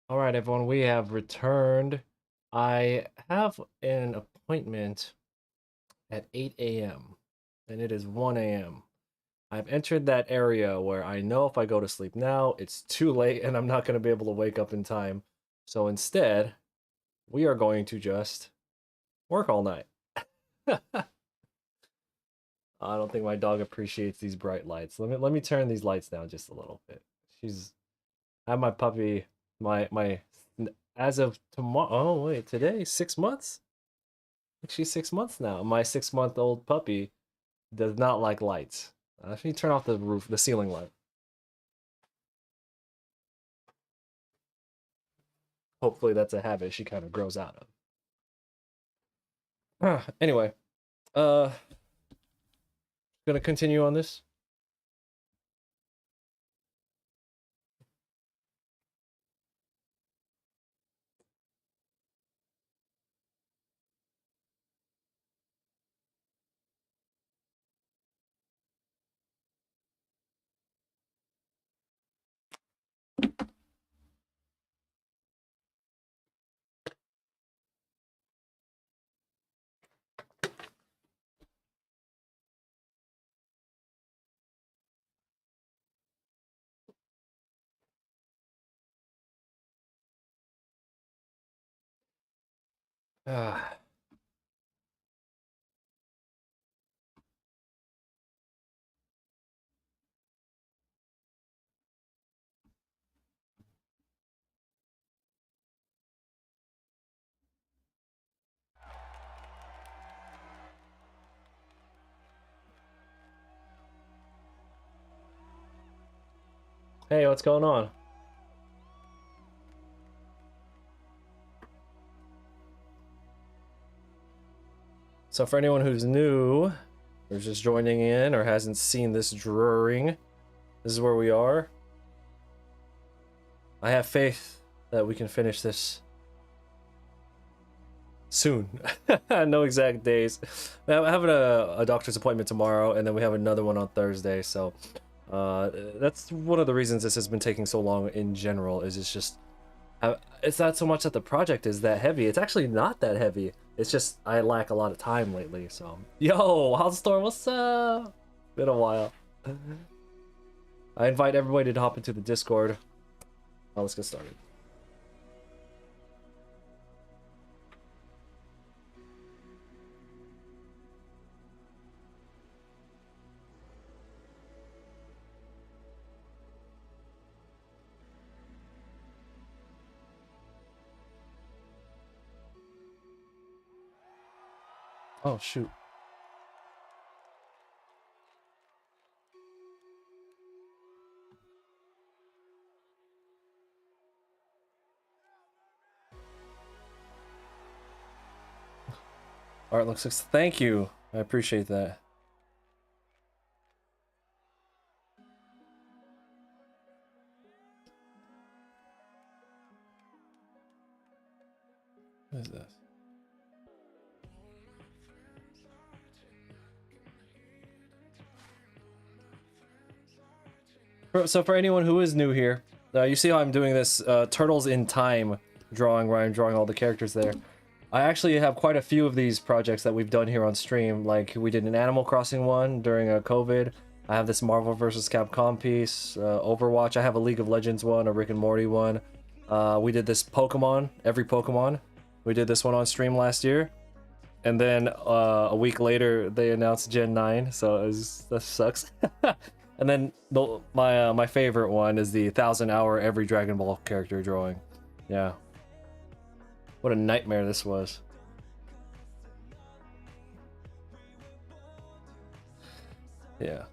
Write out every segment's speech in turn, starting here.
All right, everyone, we have returned. I have an appointment at 8 a.m. and it is 1 a.m. I've entered that area where I know if I go to sleep now, it's too late and I'm not going to be able to wake up in time. So instead, we are going to just work all night. I don't think my dog appreciates these bright lights. Let me turn these lights down just a little bit. She's I have my puppy, my as of tomorrow. Oh wait, today 6 months. She's 6 months now. My 6-month-old puppy does not like lights. Let me turn off the ceiling light. Hopefully, that's a habit she kind of grows out of. Anyway, uh, gonna continue on this. Ah. Hey, what's going on? So for anyone who's new, or just joining in, or hasn't seen this drawing, this is where we are. I have faith that we can finish this soon. No exact days. I'm having a doctor's appointment tomorrow, and then we have another one on Thursday. So that's one of the reasons this has been taking so long in general. Is it's just it's not so much that the project is that heavy. It's actually not that heavy. It's just I lack a lot of time lately. So yo, Wildstorm, what's up? Been a while. I invite everybody to hop into the Discord. Let's get started. Oh shoot. Art looks. Thank you. I appreciate that. What is this? So for anyone who is new here, you see how I'm doing this Turtles in Time drawing, where I'm drawing all the characters there. I actually have quite a few of these projects that we've done here on stream. Like we did an Animal Crossing one during COVID. I have this Marvel vs. Capcom piece, Overwatch. I have a League of Legends one, a Rick and Morty one. We did this Pokemon, every Pokemon. We did this one on stream last year. And then a week later, they announced Gen 9, so that sucks. And then my favorite one is the 1,000-hour every Dragon Ball character drawing. Yeah. What a nightmare this was. Yeah.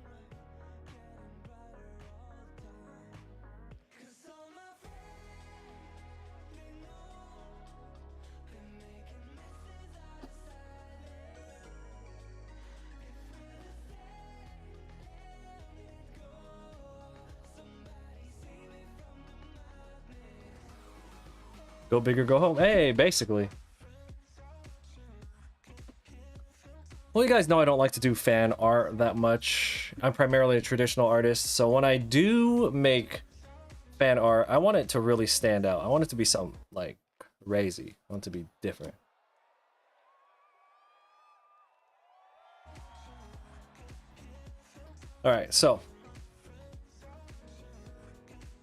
Go big or go home. Hey, basically. Well, you guys know I don't like to do fan art that much. I'm primarily a traditional artist, so when I do make fan art, I want it to really stand out. I want it to be something like crazy. I want it to be different. All right, so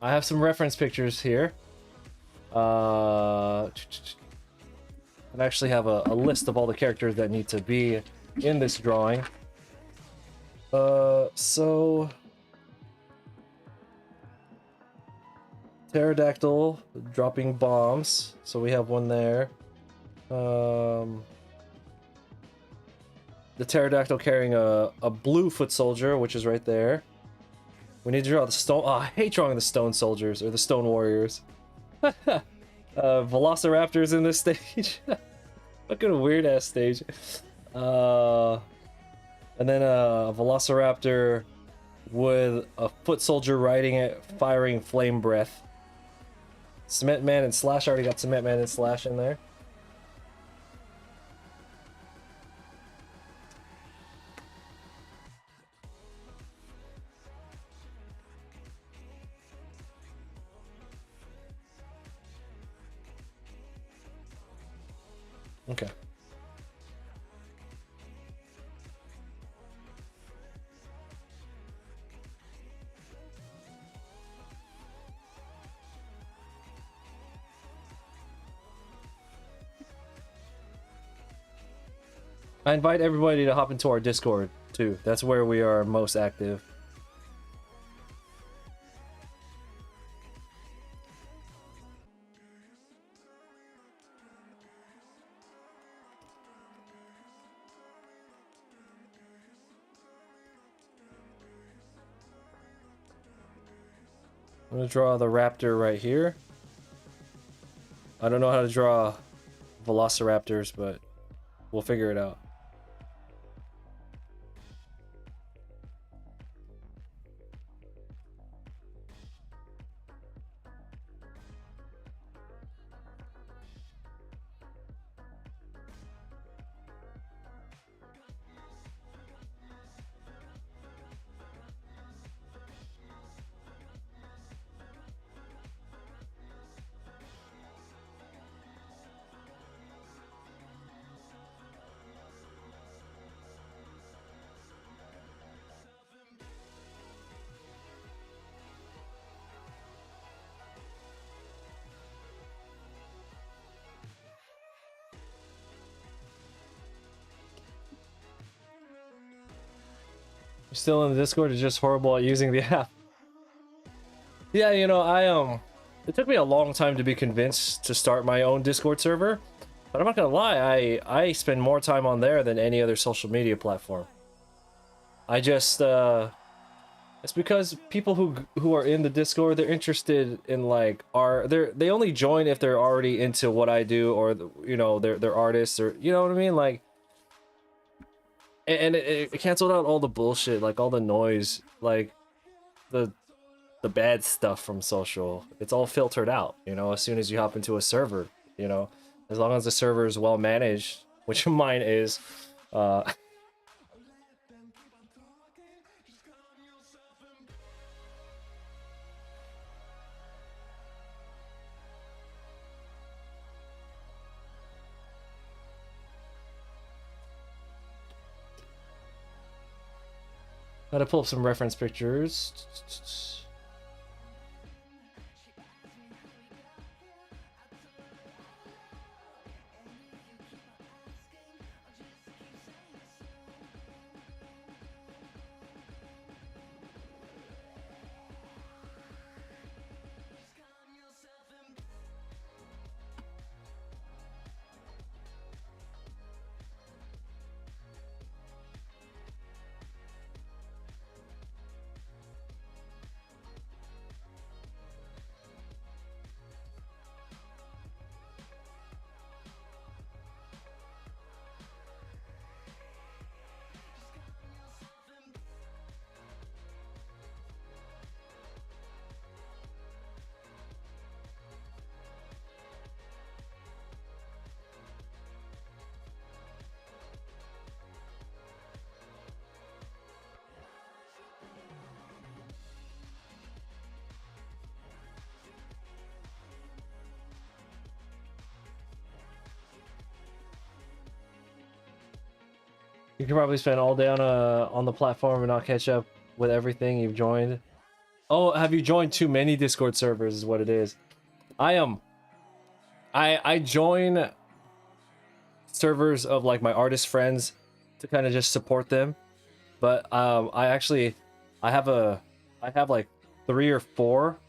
I have some reference pictures here. I actually have a list of all the characters that need to be in this drawing. So pterodactyl dropping bombs. So we have one there. The pterodactyl carrying a blue foot soldier, which is right there. We need to draw the stone. Oh, I hate drawing the stone soldiers or the stone warriors. Velociraptors in this stage. Fucking a weird ass stage. And then a Velociraptor with a foot soldier riding it, firing flame breath. Cement Man and Slash. I already got Cement Man and Slash in there. Okay. I invite everybody to hop into our Discord too. That's where we are most active. I'm gonna draw the raptor right here. I don't know how to draw velociraptors, but we'll figure it out. You're still in the Discord, it's just horrible at using the app. Yeah, you know, it took me a long time to be convinced to start my own Discord server, but I'm not gonna lie, I spend more time on there than any other social media platform. I just, it's because people who are in the Discord, they're interested in like they only join if they're already into what I do, or you know, they're artists, or you know what I mean, like. And it canceled out all the bullshit, like all the noise, like the bad stuff from social. It's all filtered out, you know, as soon as you hop into a server, you know, as long as the server is well managed, which mine is. Gotta pull up some reference pictures. You can probably spend all day on the platform and not catch up with everything you've joined. Oh, have you joined too many Discord servers is what it is. I join servers of like my artist friends to kind of just support them. But I have like 3 or 4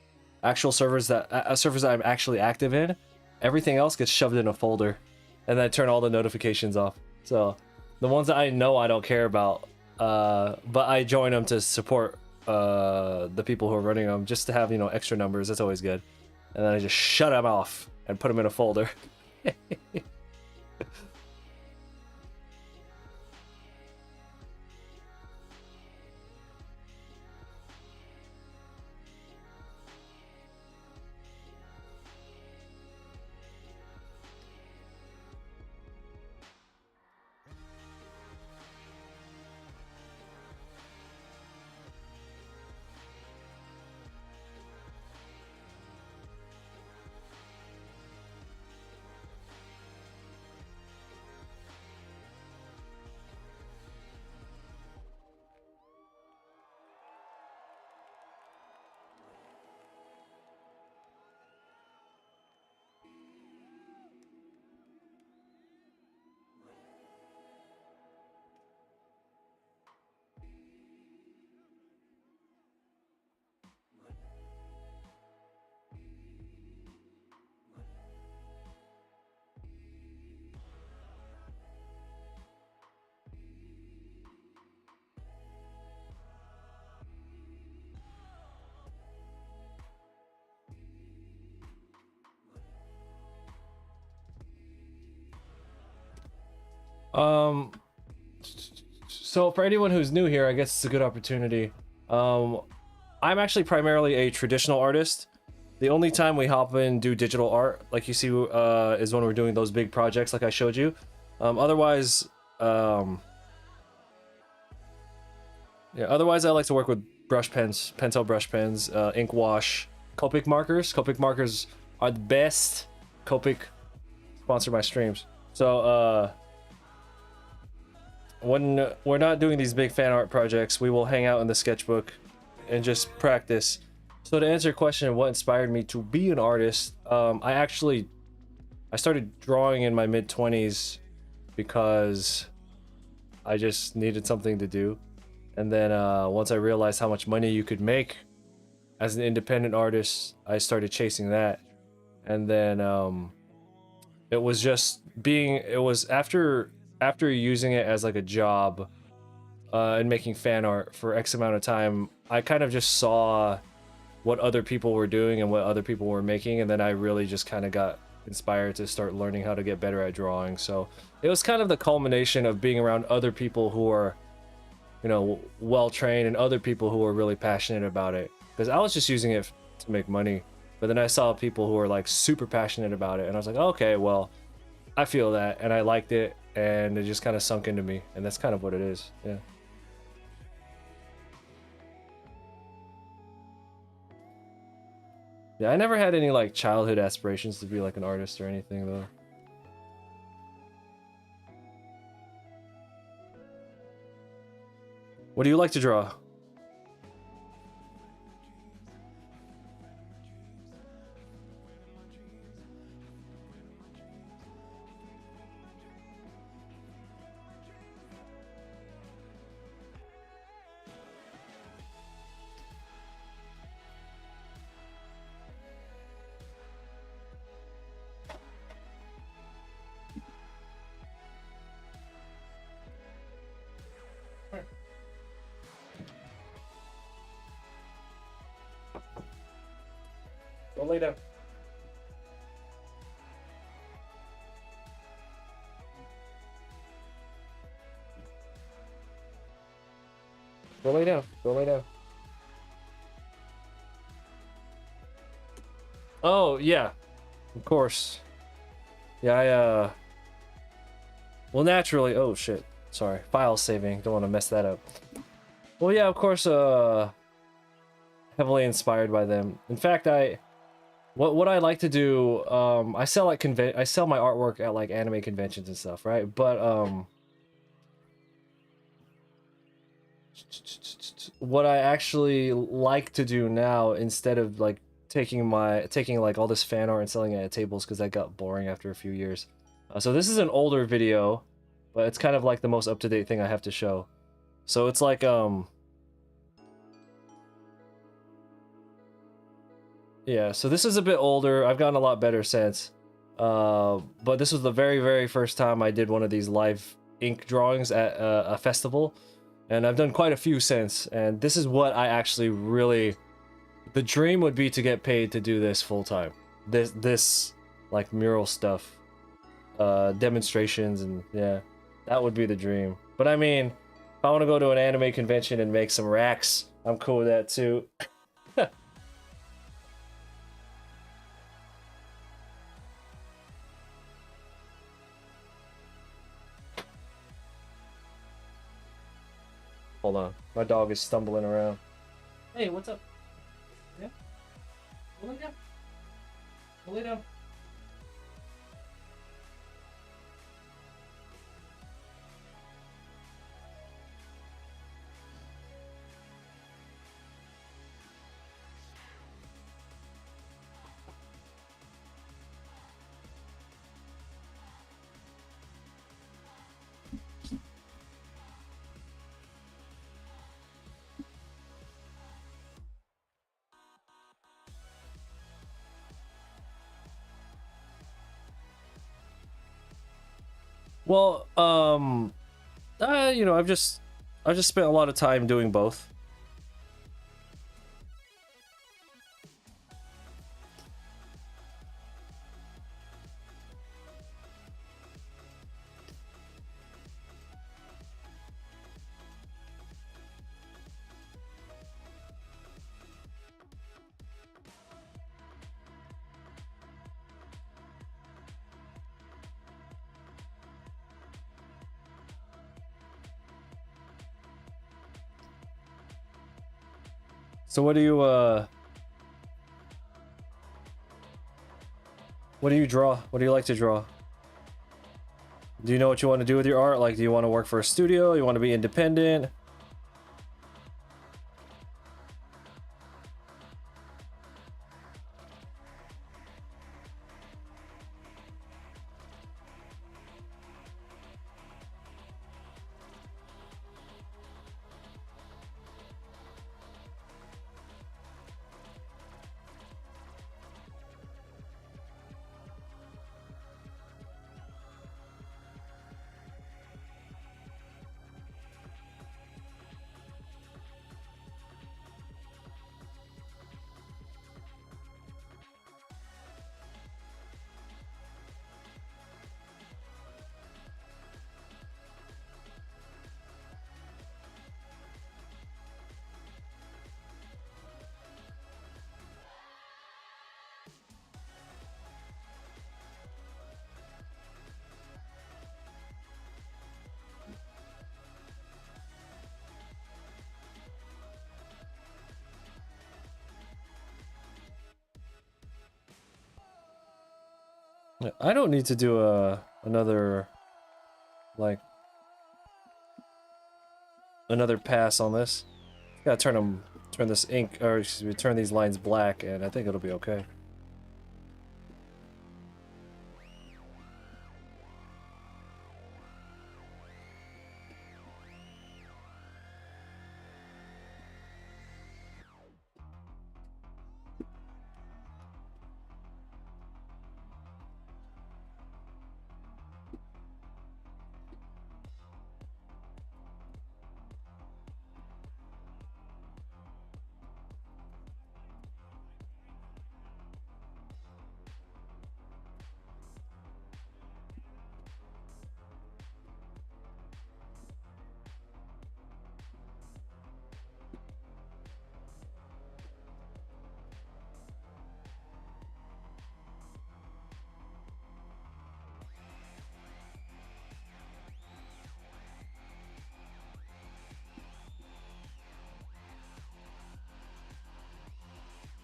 actual servers that servers that I'm actually active in. Everything else gets shoved in a folder, and then I turn all the notifications off. So the ones that I know I don't care about, but I join them to support the people who are running them, just to have, you know, extra numbers. That's always good. And then I just shut them off and put them in a folder. So for anyone who's new here, I guess it's a good opportunity. I'm actually primarily a traditional artist. The only time we hop in and do digital art, like you see, is when we're doing those big projects like I showed you. Otherwise, yeah, otherwise I like to work with brush pens, Pentel brush pens, ink wash, Copic markers. Copic markers are the best. Copic sponsor my streams. So, when we're not doing these big fan art projects, we will hang out in the sketchbook and just practice. So to answer your question, what inspired me to be an artist, I started drawing in my mid-20s because I just needed something to do. And then once I realized how much money you could make as an independent artist, I started chasing that. And then it was after using it as like a job and making fan art for X amount of time, I kind of just saw what other people were doing and what other people were making, and then I really just kind of got inspired to start learning how to get better at drawing. So it was kind of the culmination of being around other people who are, you know, well trained, and other people who are really passionate about it, because I was just using it to make money. But then I saw people who were like super passionate about it, and I was like, okay, well, I feel that, and I liked it, and it just kind of sunk into me, and that's kind of what it is. Yeah. Yeah, I never had any like childhood aspirations to be like an artist or anything though. What do you like to draw? Go lay down. Go lay down. Go lay down. Oh, yeah. Of course. Yeah, well, naturally... Oh, shit. Sorry. File saving. Don't want to mess that up. Well, yeah, of course, heavily inspired by them. In fact, what I like to do, I sell my artwork at like anime conventions and stuff, right? But what I actually like to do now, instead of like taking like all this fan art and selling it at tables, because that got boring after a few years. So this is an older video, but it's kind of like the most up-to-date thing I have to show. So it's like yeah, so this is a bit older. I've gotten a lot better since. But this was the very first time I did one of these live ink drawings at a festival, and I've done quite a few since, and this is what I actually really... The dream would be to get paid to do this full-time. This like mural stuff. Demonstrations, and yeah, that would be the dream. But I mean, if I want to go to an anime convention and make some racks, I'm cool with that too. Hold on, my dog is stumbling around. Hey, what's up? Yeah? Lay down. Lay down. Well, you know, I've just spent a lot of time doing both. So what do you draw? What do you like to draw? Do you know what you want to do with your art? Like, do you want to work for a studio? You want to be independent? I don't need to do another pass on this. Gotta turn this ink, or excuse me, turn these lines black, and I think it'll be okay.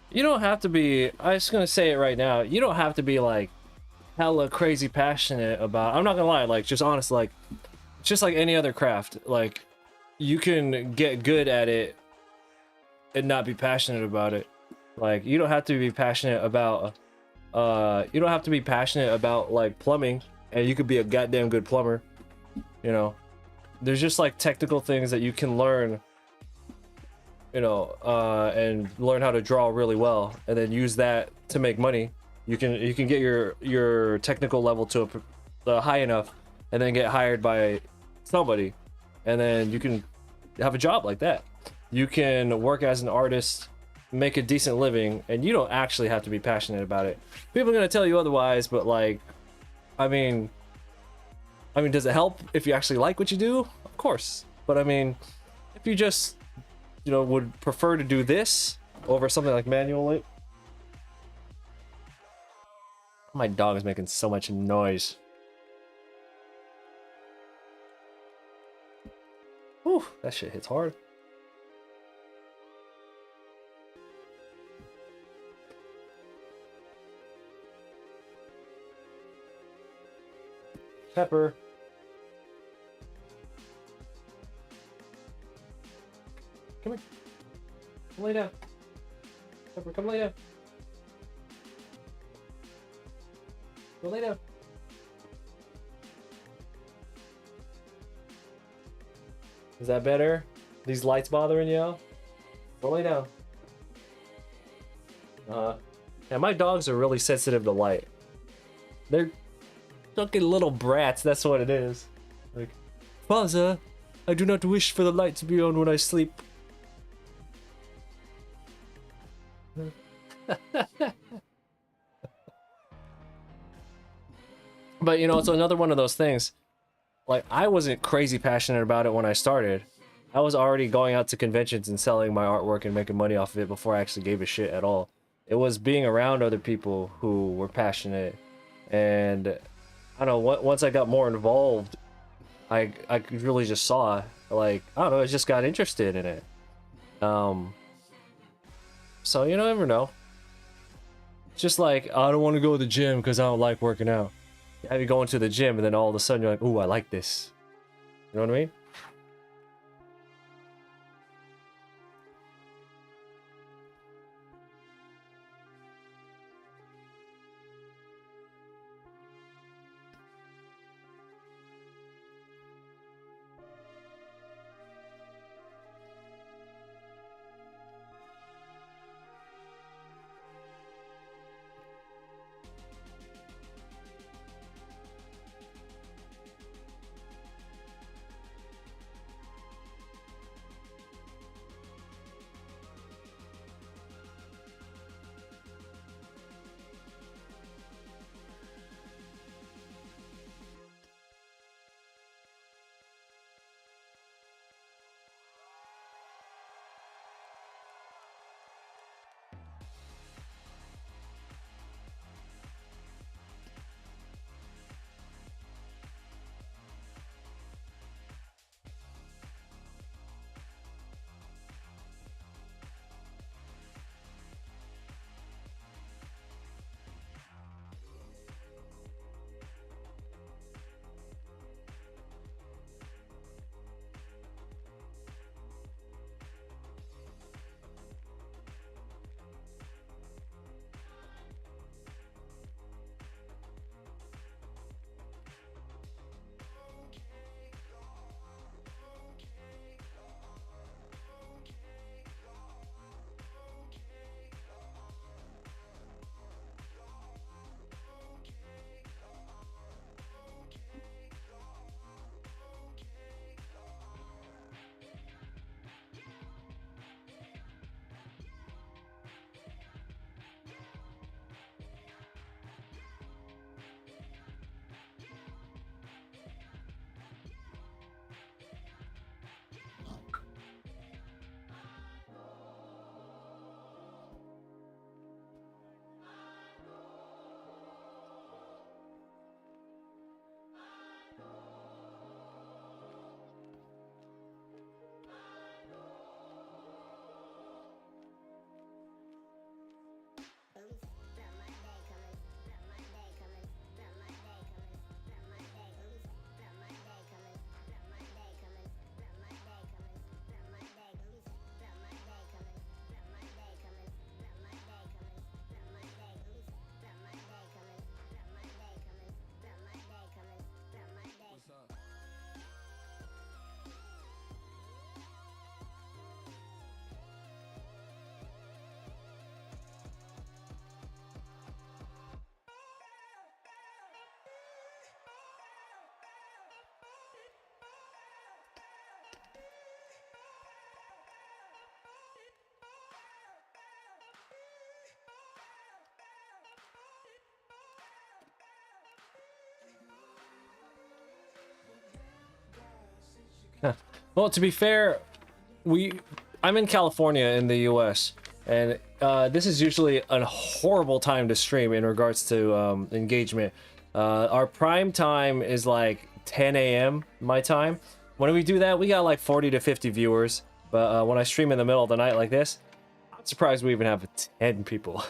You don't have to be, I'm just gonna say it right now, you don't have to be like hella crazy passionate about, I'm not gonna lie, like just honest, like just like any other craft, like you can get good at it and not be passionate about it. Like, you don't have to be passionate about you don't have to be passionate about like plumbing, and you could be a goddamn good plumber, you know. There's just like technical things that you can learn, you know, and learn how to draw really well, and then use that to make money. You can get your technical level to high enough, and then get hired by somebody, and then you can have a job like that. You can work as an artist, make a decent living, and you don't actually have to be passionate about it. People are gonna tell you otherwise, but like, I mean, does it help if you actually like what you do? Of course. But I mean, if you just, you know, would prefer to do this over something like manual. My dog is making so much noise. Whew, that shit hits hard. Pepper. Come here. Come lay down. Pepper, come lay down. Go lay down. Is that better? These lights bothering you? Go lay down. Yeah, my dogs are really sensitive to light. They're fucking little brats, that's what it is. Like, Father, I do not wish for the light to be on when I sleep. But you know, it's another one of those things. Like, I wasn't crazy passionate about it when I started. I was already going out to conventions and selling my artwork and making money off of it before I actually gave a shit at all. It was being around other people who were passionate, and I don't know, once I got more involved, I really just saw, like, I don't know, I just got interested in it. So you never know. Just like, I don't want to go to the gym because I don't like working out. Have you going to the gym and then all of a sudden you're like, ooh, I like this. You know what I mean? Well, to be fair, I'm in California in the US, and this is usually a horrible time to stream in regards to engagement. Our prime time is like 10 a.m. my time. When we do that, we got like 40 to 50 viewers. But when I stream in the middle of the night like this, I'm surprised we even have 10 people.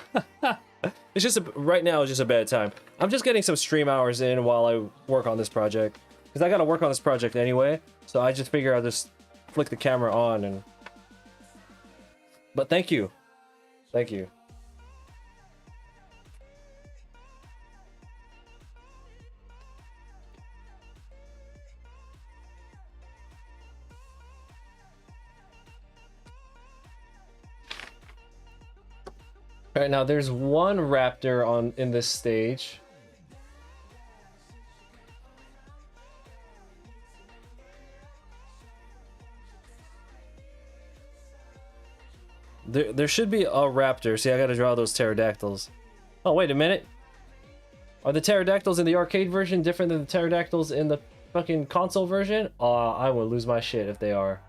It's just right now it's just a bad time. I'm just getting some stream hours in while I work on this project, because I got to work on this project anyway. So I just figure I'll just flick the camera on and. But thank you. Thank you. All right, now there's one raptor in this stage. There should be a raptor. See, I gotta draw those pterodactyls. Oh, wait a minute. Are the pterodactyls in the arcade version different than the pterodactyls in the fucking console version? I will lose my shit if they are.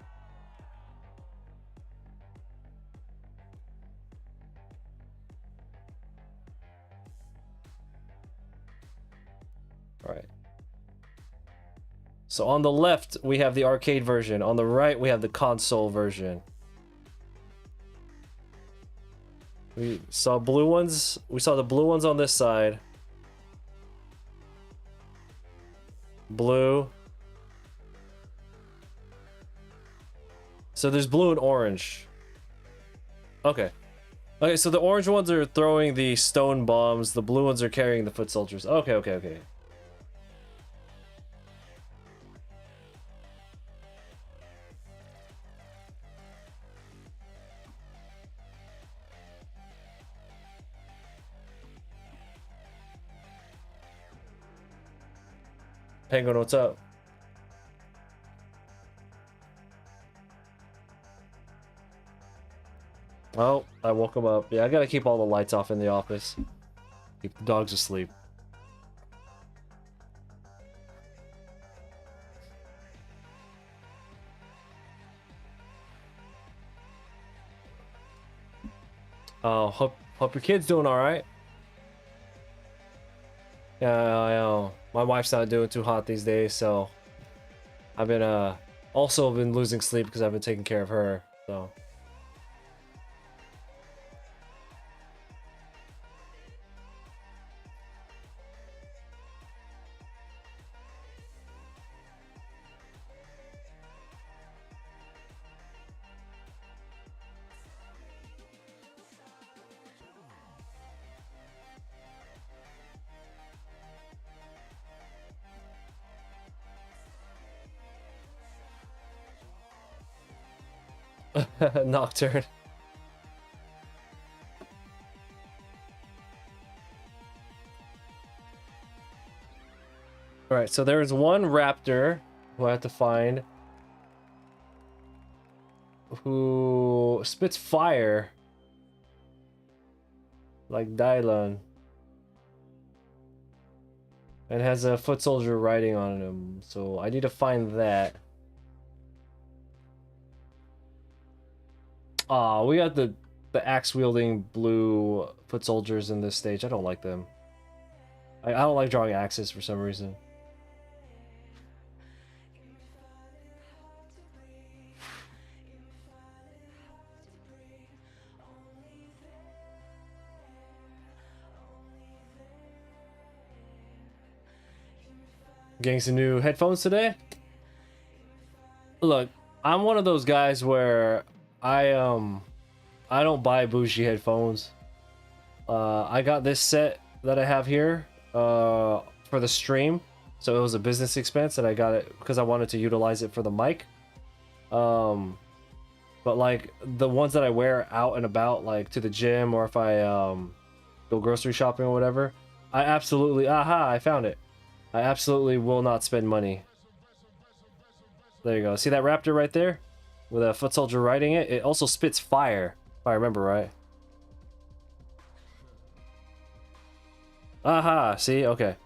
Alright. So on the left, we have the arcade version. On the right, we have the console version. We saw blue ones. We saw the blue ones on this side. Blue. So there's blue and orange. Okay. Okay, so the orange ones are throwing the stone bombs. The blue ones are carrying the foot soldiers. Okay, okay, okay. Penguin, what's up? Oh, I woke him up. Yeah, I gotta keep all the lights off in the office. Keep the dogs asleep. Oh, hope your kid's doing alright. Yeah, I know. My wife's not doing too hot these days, so I've been also been losing sleep because I've been taking care of her, so. Nocturne. Alright, so there's one raptor who I have to find who spits fire like Dylon and has a foot soldier riding on him, so I need to find that. Ah, we got the axe-wielding blue foot soldiers in this stage. I don't like them. I don't like drawing axes for some reason. Getting some new headphones today? Look, I'm one of those guys where I don't buy bougie headphones. I got this set that I have here for the stream, so it was a business expense, and I got it because I wanted to utilize it for the mic. But like the ones that I wear out and about, like to the gym, or if I go grocery shopping or whatever, I absolutely I found it. I absolutely will not spend money. There you go. See that raptor right there? With a foot soldier riding it? It also spits fire, if I remember right. Aha, see? Okay.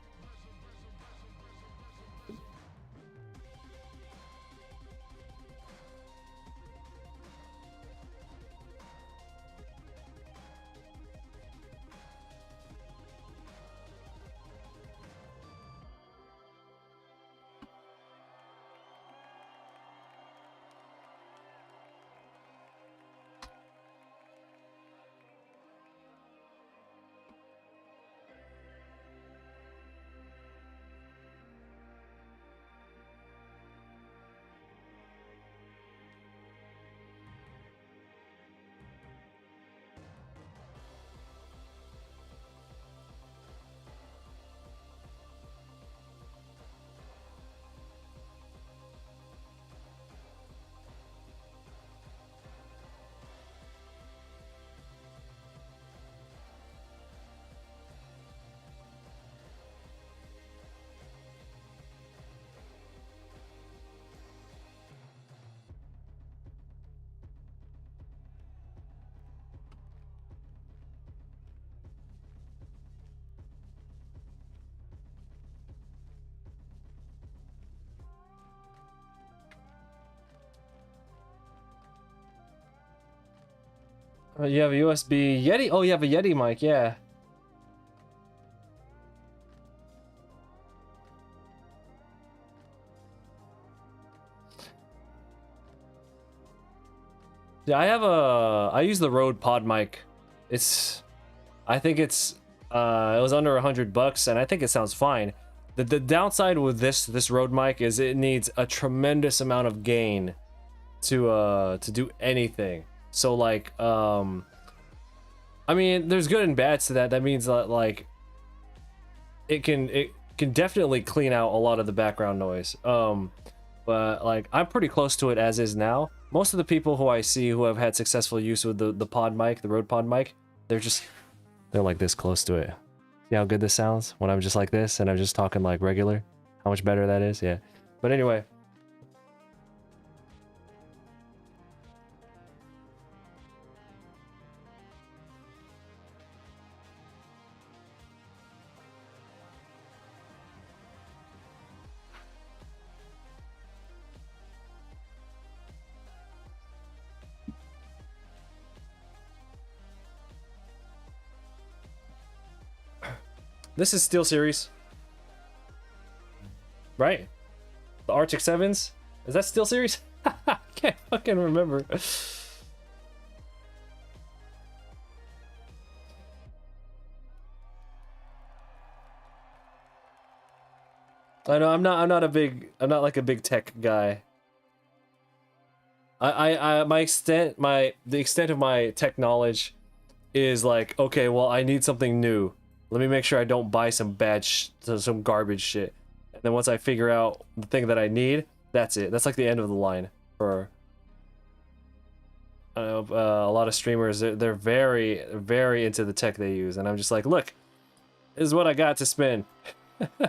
You have a USB Yeti? Oh, you have a Yeti mic, yeah. Yeah, I use the Rode Pod mic. I think it was under $100 and I think it sounds fine. The downside with this Rode mic is it needs a tremendous amount of gain to do anything. So like, I mean, there's good and bads to that. That means that like, it can definitely clean out a lot of the background noise. But like, I'm pretty close to it as is now. Most of the people who I see who have had successful use with the pod mic, the Rode Pod mic, they're like this close to it. See how good this sounds when I'm just like this and I'm just talking like regular? How much better that is? Yeah. But anyway. This is SteelSeries. Right? The Arctic 7s? Is that SteelSeries? I can't fucking remember. I know I'm not like a big tech guy. The extent of my tech knowledge is like, okay, well, I need something new. Let me make sure I don't buy some some garbage shit. And then once I figure out the thing that I need, that's it. That's like the end of the line for a lot of streamers. They're very, very into the tech they use, and I'm just like, look, this is what I got to spend. This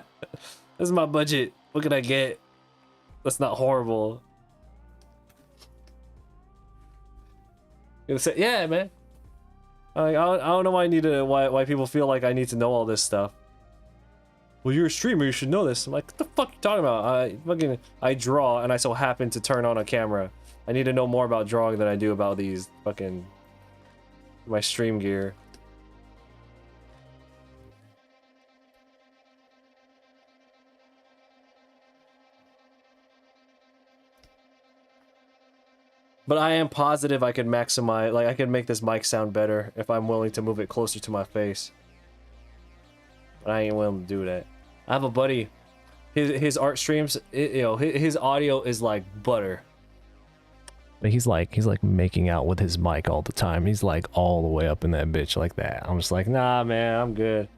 is my budget. What can I get? That's not horrible. Say, yeah, man. I don't know why why people feel like I need to know all this stuff. Well, you're a streamer, you should know this. I'm like, what the fuck are you talking about? I draw and I so happen to turn on a camera. I need to know more about drawing than I do about these fucking my stream gear. But I am positive I can maximize, like I can make this mic sound better if I'm willing to move it closer to my face. But I ain't willing to do that. I have a buddy, his art streams, his audio is like butter. He's like making out with his mic all the time. He's like all the way up in that bitch like that. I'm just like, nah, man, I'm good.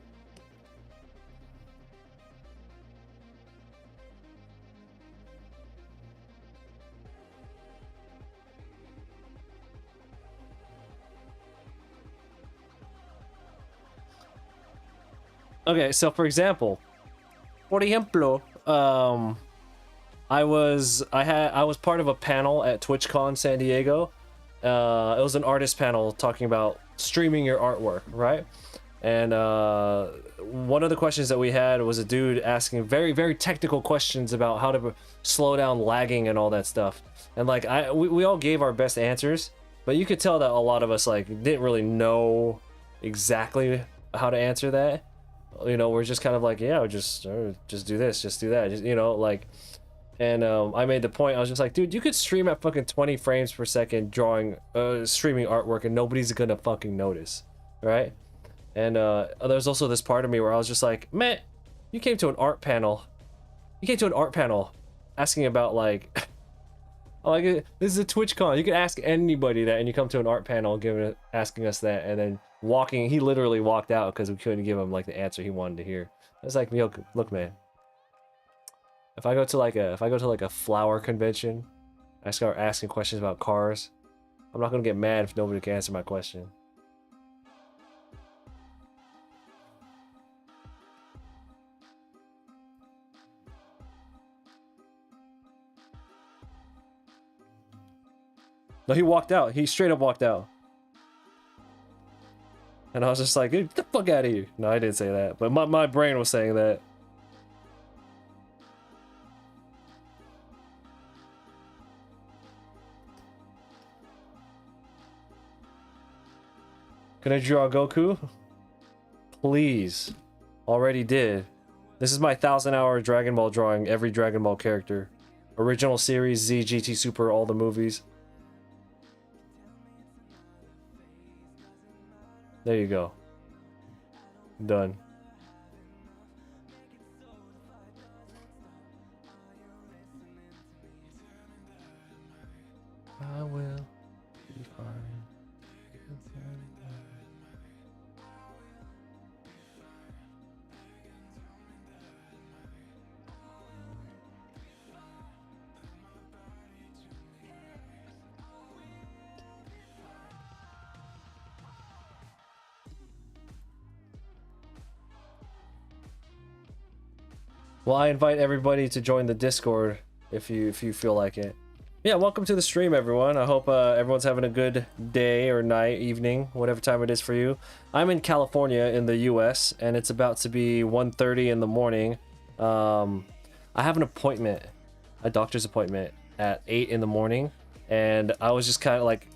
Okay, so for example, I was part of a panel at TwitchCon San Diego. It was an artist panel talking about streaming your artwork, right? And one of the questions that we had was a dude asking very, very technical questions about how to slow down lagging and all that stuff. And like we all gave our best answers, but you could tell that a lot of us like didn't really know exactly how to answer that. You know, we're just kind of like, yeah, just do this, just do that, just, you know, like. And I made the point, I was just like, dude, you could stream at fucking 20 frames per second drawing, streaming artwork and nobody's gonna fucking notice, right? And there's also this part of me where I was just like, man, you came to an art panel. You came to an art panel asking about like, like this is a TwitchCon. You could ask anybody that and you come to an art panel asking us that and then he literally walked out because we couldn't give him like the answer he wanted to hear. I was like, yo, look, man. If I go to like a flower convention, I start asking questions about cars, I'm not gonna get mad if nobody can answer my question. No, he walked out. He straight up walked out. And I was just like, get the fuck out of here. No, I didn't say that, but my brain was saying that. Can I draw Goku? Please. Already did. This is my 1,000-hour Dragon Ball drawing every Dragon Ball character. Original series, Z, GT Super, all the movies. There you go. Done. I will be fine. Well, I invite everybody to join the Discord if you feel like it. Yeah, welcome to the stream, everyone. I hope everyone's having a good day or night, evening, whatever time it is for you. I'm in California in the US, and it's about to be 1:30 in the morning. I have an appointment, a doctor's appointment at 8 in the morning, and I was just kind of like...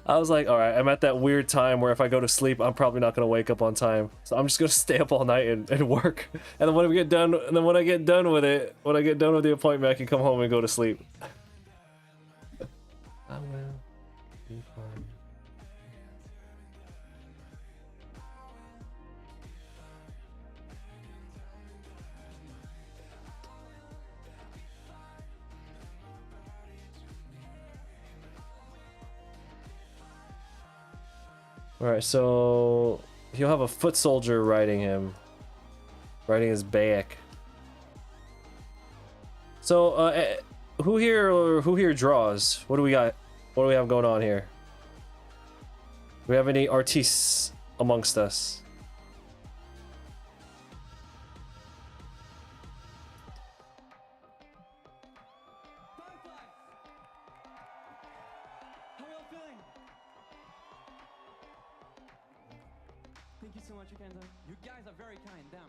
I was like, all right, I'm at that weird time where if I go to sleep, I'm probably not gonna wake up on time. So I'm just gonna stay up all night and work. And then when we get done, and then when I get done with it, when I get done with the appointment, I can come home and go to sleep. I will be fine. Alright, so he'll have a foot soldier riding him. Riding his back. So, who here draws? What do we got? What do we have going on here? Do we have any artistes amongst us? Thank you so much, Ukendo. You guys are very kind. Damn.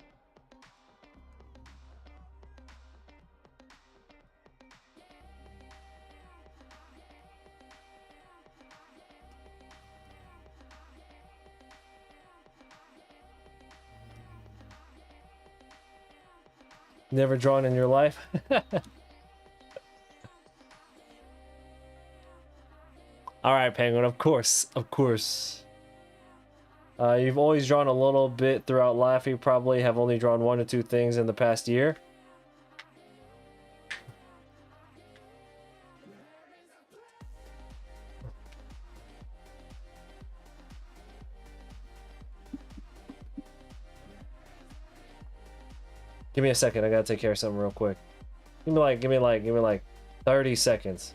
Never drawn in your life? Alright, Penguin, of course, of course. You've always drawn a little bit throughout life. You probably have only drawn 1 or 2 things in the past year. Give me a second, I gotta take care of something real quick. Give me like 30 seconds.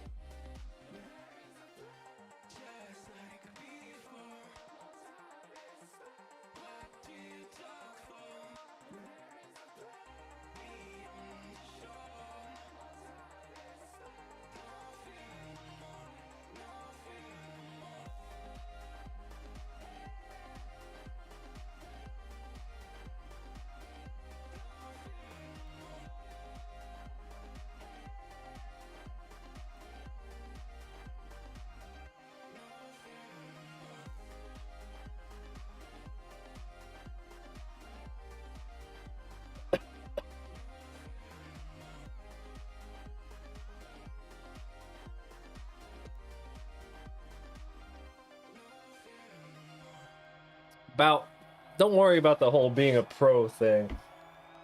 Don't worry about the whole being a pro thing.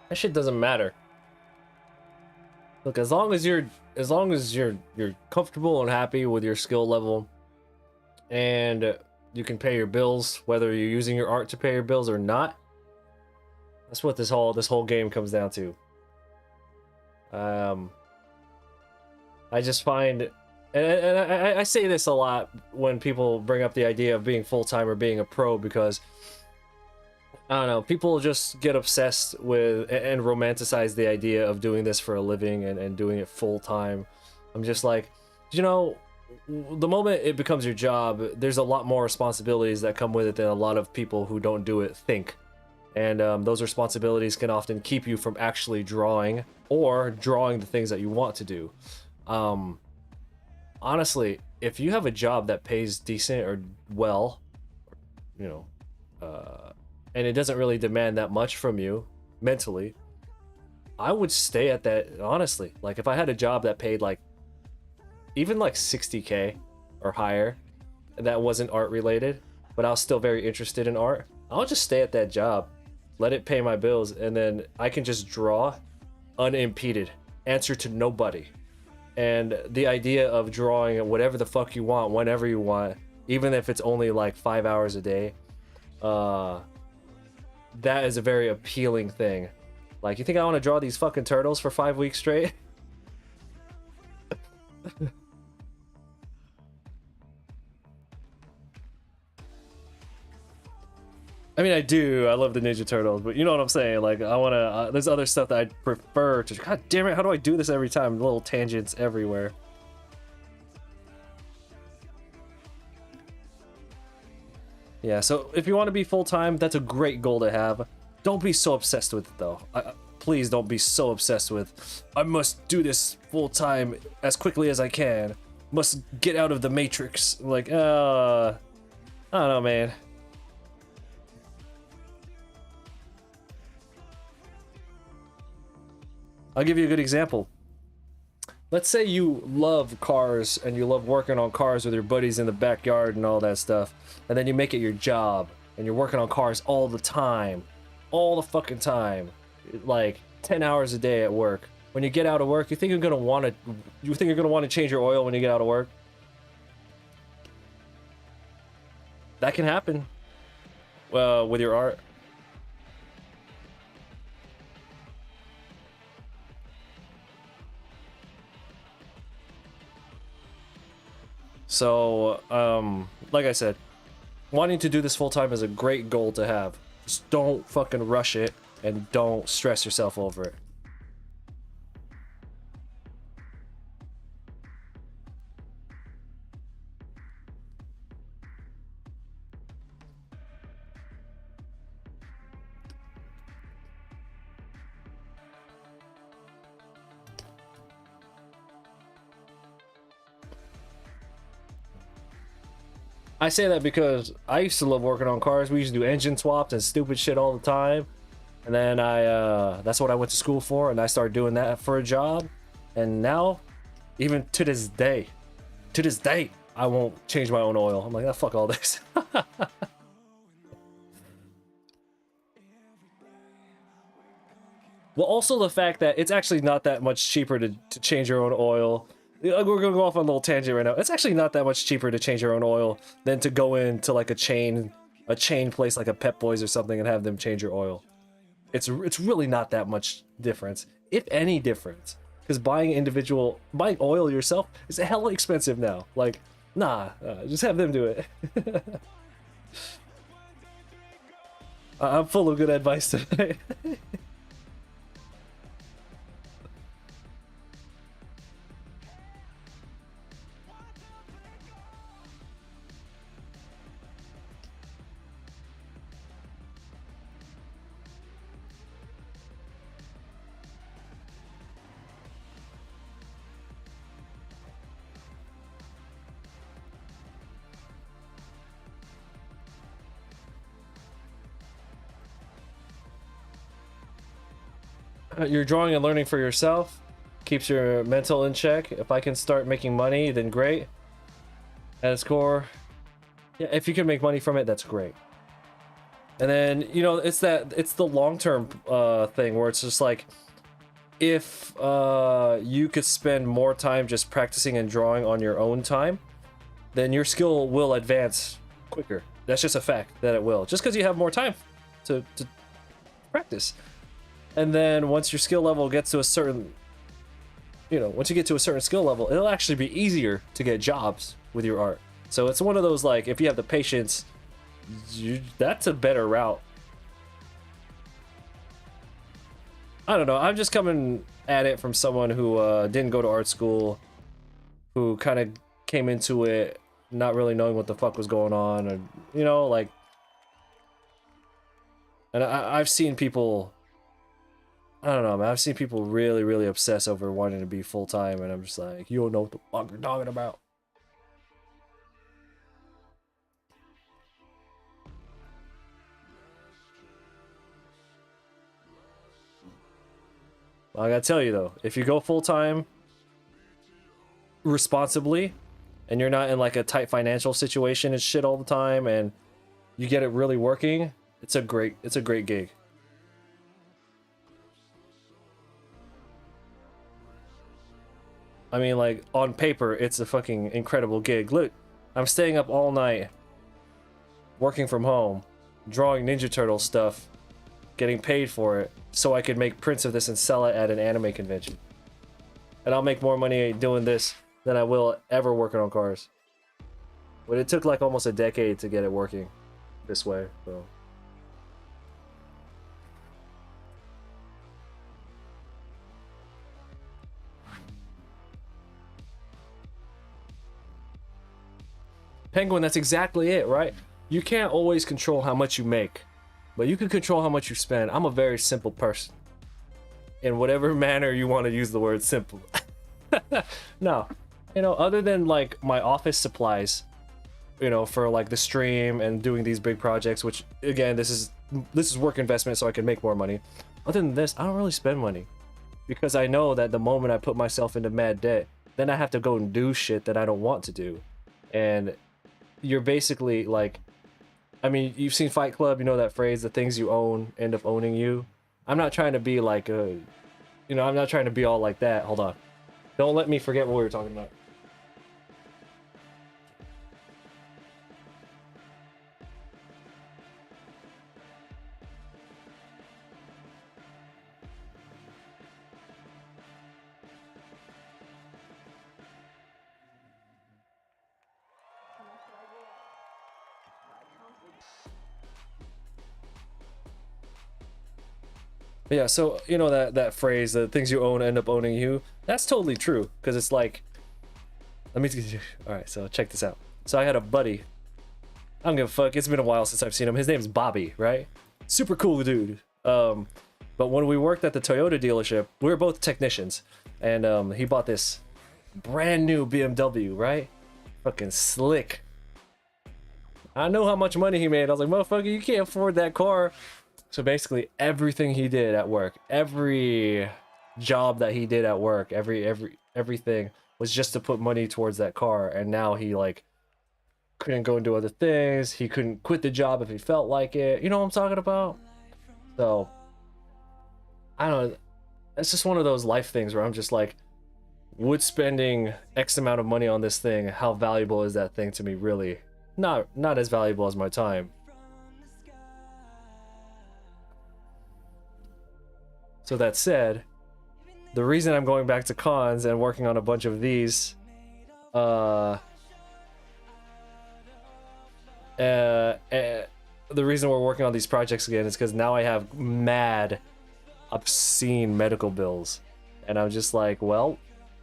That shit doesn't matter. Look, as long as you're comfortable and happy with your skill level, and you can pay your bills, whether you're using your art to pay your bills or not. That's what this whole game comes down to. I just find, and I say this a lot when people bring up the idea of being full-time or being a pro, because I don't know, people just get obsessed with and romanticize the idea of doing this for a living and doing it full-time. I'm just like, you know, the moment it becomes your job, there's a lot more responsibilities that come with it than a lot of people who don't do it think. And those responsibilities can often keep you from actually drawing or drawing the things that you want to do. Honestly, if you have a job that pays decent or well, you know, and it doesn't really demand that much from you mentally, I would stay at that, honestly. Like if I had a job that paid like even like 60K or higher, that wasn't art related, but I was still very interested in art, I'll just stay at that job, let it pay my bills, and then I can just draw unimpeded, answer to nobody. And the idea of drawing whatever the fuck you want, whenever you want, even if it's only like 5 hours a day, that is a very appealing thing. Like, you think I want to draw these fucking turtles for 5 weeks straight? I mean, I do. I love the Ninja Turtles, but you know what I'm saying? Like, I want to... there's other stuff that I'd prefer to... God damn it, how do I do this every time? Little tangents everywhere. Yeah, so if you want to be full-time, that's a great goal to have. Don't be so obsessed with it, though. Please don't be so obsessed with, I must do this full-time as quickly as I can. Must get out of the matrix. Like, I don't know, man. I'll give you a good example. Let's say you love cars and you love working on cars with your buddies in the backyard and all that stuff, and then you make it your job and you're working on cars all the time, all the fucking time, like 10 hours a day at work. When you get out of work, you think you're gonna want to change your oil when you get out of work? That can happen with your art. So, like I said, wanting to do this full time is a great goal to have. Just don't fucking rush it and don't stress yourself over it. I say that because I used to love working on cars. We used to do engine swaps and stupid shit all the time. And then that's what I went to school for, and I started doing that for a job. And now, even to this day, I won't change my own oil. I'm like, oh, fuck all this. Well, also the fact that it's actually not that much cheaper to change your own oil. We're gonna go off on a little tangent right now. It's actually not that much cheaper to change your own oil than to go into like a chain place like a Pep Boys or something and have them change your oil. It's really not that much difference, if any difference. Because buying oil yourself is hella expensive now. Like, nah, just have them do it. I'm full of good advice today. You're drawing and learning for yourself, keeps your mental in check. If I can start making money, then great. At its core, yeah, if you can make money from it, that's great. And then, you know, it's the long-term thing where it's just like, if you could spend more time just practicing and drawing on your own time, then your skill will advance quicker. That's just a fact that it will, just because you have more time to practice. And then once your skill level gets to a certain, once you get to a certain skill level, it'll actually be easier to get jobs with your art. So it's one of those, like, if you have the patience, that's a better route. I don't know. I'm just coming at it from someone who didn't go to art school, who kind of came into it not really knowing what the fuck was going on, or, like, and I've seen people, I don't know, man. I've seen people really, really obsess over wanting to be full-time, and I'm just like, you don't know what the fuck you're talking about. I gotta tell you though, if you go full time responsibly and you're not in like a tight financial situation and shit all the time and you get it really working, it's a great gig. I mean, like, on paper, it's a fucking incredible gig. Look, I'm staying up all night, working from home, drawing Ninja Turtle stuff, getting paid for it, so I could make prints of this and sell it at an anime convention. And I'll make more money doing this than I will ever working on cars. But it took like almost a decade to get it working this way, so... Penguin, that's exactly it, right? You can't always control how much you make, but you can control how much you spend. I'm a very simple person. In whatever manner you want to use the word simple. No, you know, other than like my office supplies, you know, for like the stream and doing these big projects, which again, this is work investment so I can make more money. Other than this, I don't really spend money because I know that the moment I put myself into mad debt, then I have to go and do shit that I don't want to do. And you're basically like, I mean, you've seen Fight Club, you know that phrase, the things you own end up owning you. I'm not trying to be like a, you know, I'm not trying to be all like that. Hold on. Don't let me forget what we were talking about. Yeah, so you know that phrase, the things you own end up owning you. That's totally true because it's like, let me. All right, so check this out. So I had a buddy. I don't give a fuck. It's been a while since I've seen him. His name's Bobby, right? Super cool dude. But when we worked at the Toyota dealership, we were both technicians, and he bought this brand new BMW, right? Fucking slick. I know how much money he made. I was like, motherfucker, you can't afford that car. So basically everything he did at work, every job that he did at work, everything was just to put money towards that car. And now he like couldn't go and do other things. He couldn't quit the job if he felt like it. You know what I'm talking about? So I don't know. It's just one of those life things where I'm just like, would spending X amount of money on this thing, how valuable is that thing to me really? Not as valuable as my time. So that said, the reason I'm going back to cons and working on a bunch of these, the reason we're working on these projects again is because now I have mad, obscene medical bills, and I'm just like, well,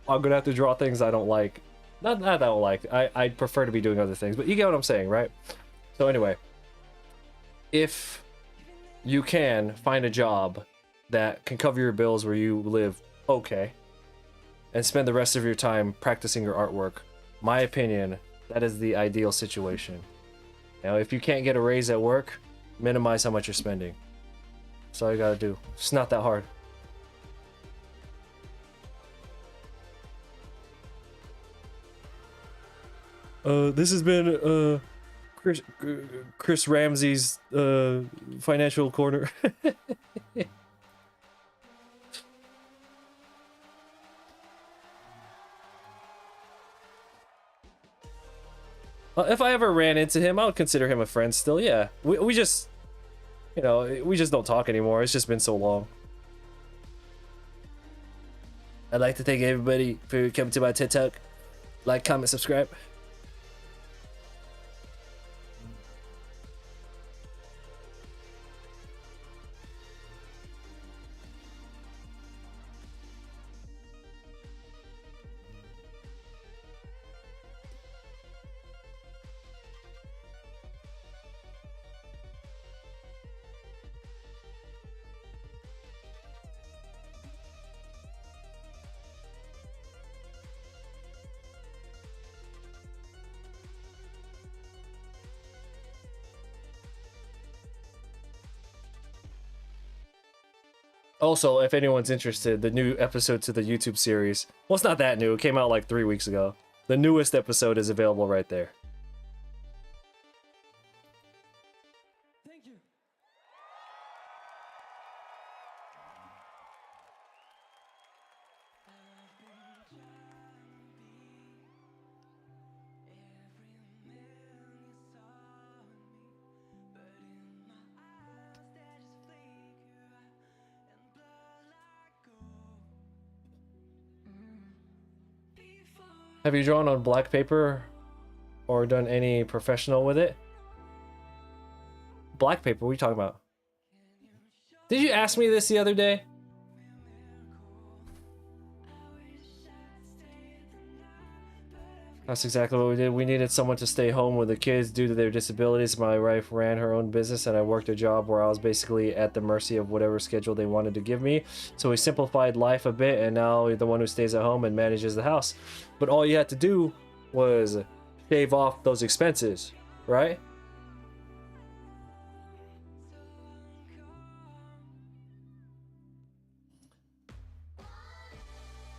I'm gonna have to draw things I don't like. Not that I don't like. I'd prefer to be doing other things, but you get what I'm saying, right? So anyway, if you can find a job that can cover your bills where you live, okay, and spend the rest of your time practicing your artwork, my opinion, that is the ideal situation. Now, if you can't get a raise at work, minimize how much you're spending. That's all you gotta do. It's not that hard. This has been Chris Ramsey's financial corner. If I ever ran into him, I would consider him a friend still, yeah. We just, you know, we just don't talk anymore. It's just been so long. I'd like to thank everybody for coming to my TED Talk. Like, comment, subscribe. Also, if anyone's interested, the new episode to the YouTube series, well, it's not that new. It came out like 3 weeks ago. The newest episode is available right there. Thank you. Have you drawn on black paper or done any professional with it? Black paper, what are you talking about? Did you ask me this the other day? That's exactly what we did. We needed someone to stay home with the kids due to their disabilities. My wife ran her own business and I worked a job where I was basically at the mercy of whatever schedule they wanted to give me. So we simplified life a bit and now you're the one who stays at home and manages the house. But all you had to do was shave off those expenses, right?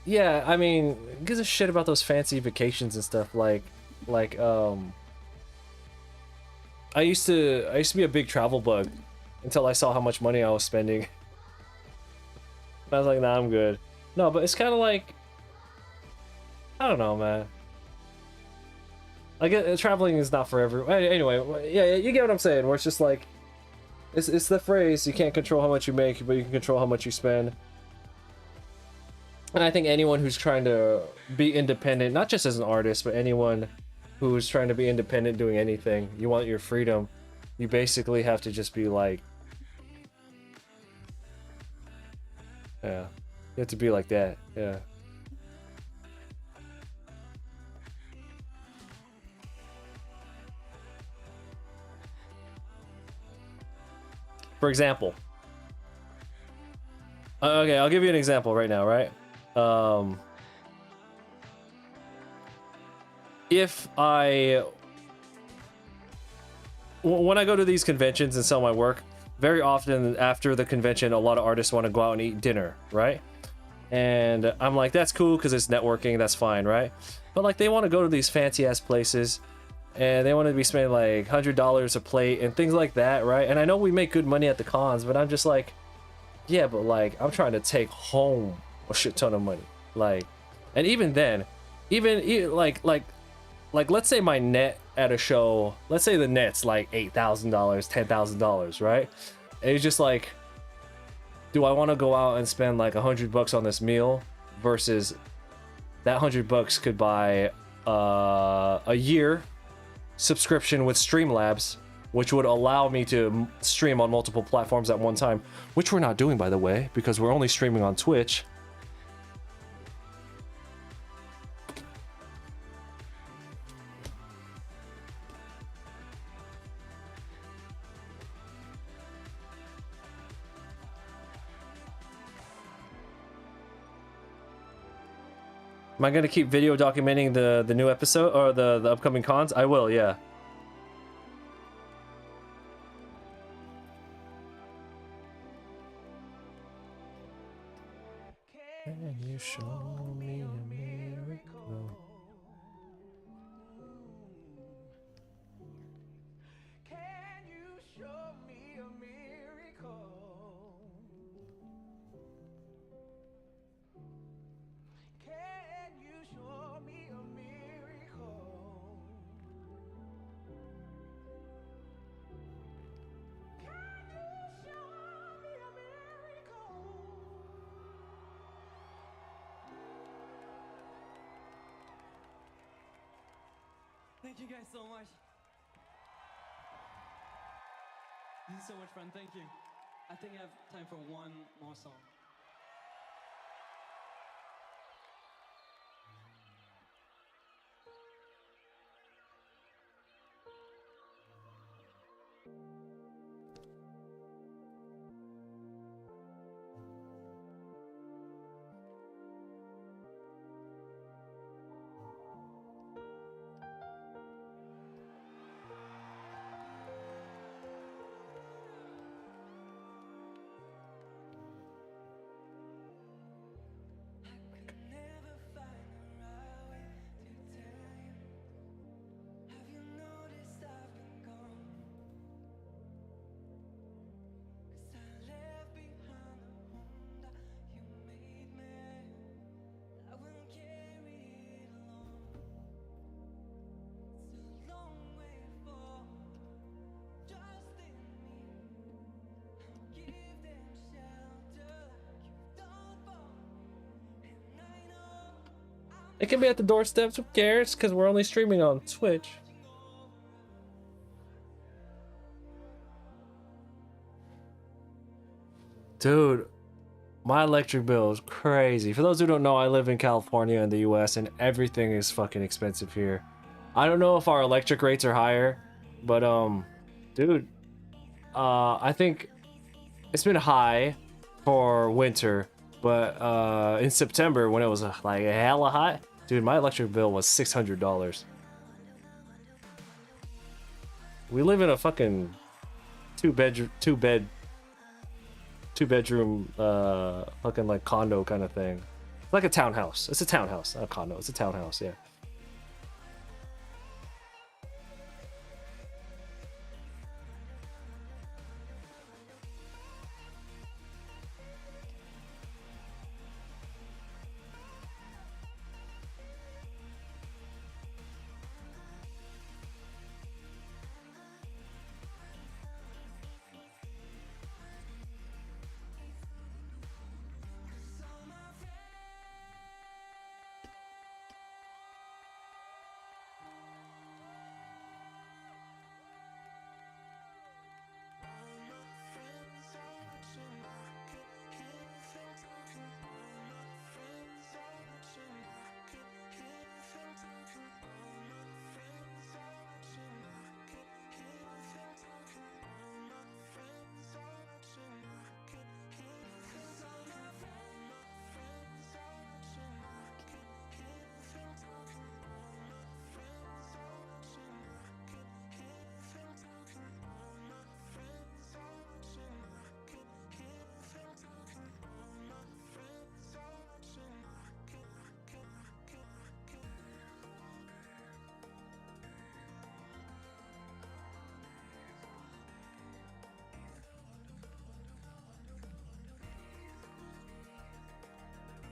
Yeah, I mean, who gives a shit about those fancy vacations and stuff like I used to be a big travel bug until I saw how much money I was spending. I was like, nah, I'm good. No, but it's kind of like, I don't know, man. Like, traveling is not for everyone. Anyway, yeah, you get what I'm saying, where it's just like, it's the phrase, you can't control how much you make, but you can control how much you spend. And I think anyone who's trying to be independent, not just as an artist, but anyone who's trying to be independent doing anything, you want your freedom, you basically have to just be like, yeah, you have to be like that, yeah. For example, okay, I'll give you an example right now, right? If when I go to these conventions and sell my work, very often after the convention, a lot of artists want to go out and eat dinner, right? And I'm like, that's cool because it's networking, that's fine, right? But like, they want to go to these fancy ass places and they want to be spending like $100 a plate and things like that, right? And I know we make good money at the cons, but I'm just like, yeah, but like, I'm trying to take home a shit ton of money, like, and even then, even like let's say my net at a show, let's say the net's like $8,000, $10,000, right? And it's just like, do I want to go out and spend like $100 on this meal versus that $100 could buy a year subscription with Streamlabs, which would allow me to stream on multiple platforms at one time, which we're not doing, by the way, because we're only streaming on Twitch. Am I gonna keep video documenting the new episode or the upcoming cons? I will, yeah. Can you show me a miracle? Can you show me a miracle? Can you show me a miracle? Can you show me a miracle? Thank you guys so much. This is so much fun. Thank you. I think I have time for one more song. It can be at the doorsteps. Who cares? Because we're only streaming on Twitch. Dude, my electric bill is crazy. For those who don't know, I live in California in the US and everything is fucking expensive here. I don't know if our electric rates are higher, but dude, I think it's been high for winter, but in September when it was like hella hot, dude, my electric bill was $600. We live in a fucking two bedroom fucking like condo kind of thing. It's like a townhouse. It's a townhouse, not a condo. It's a townhouse, yeah.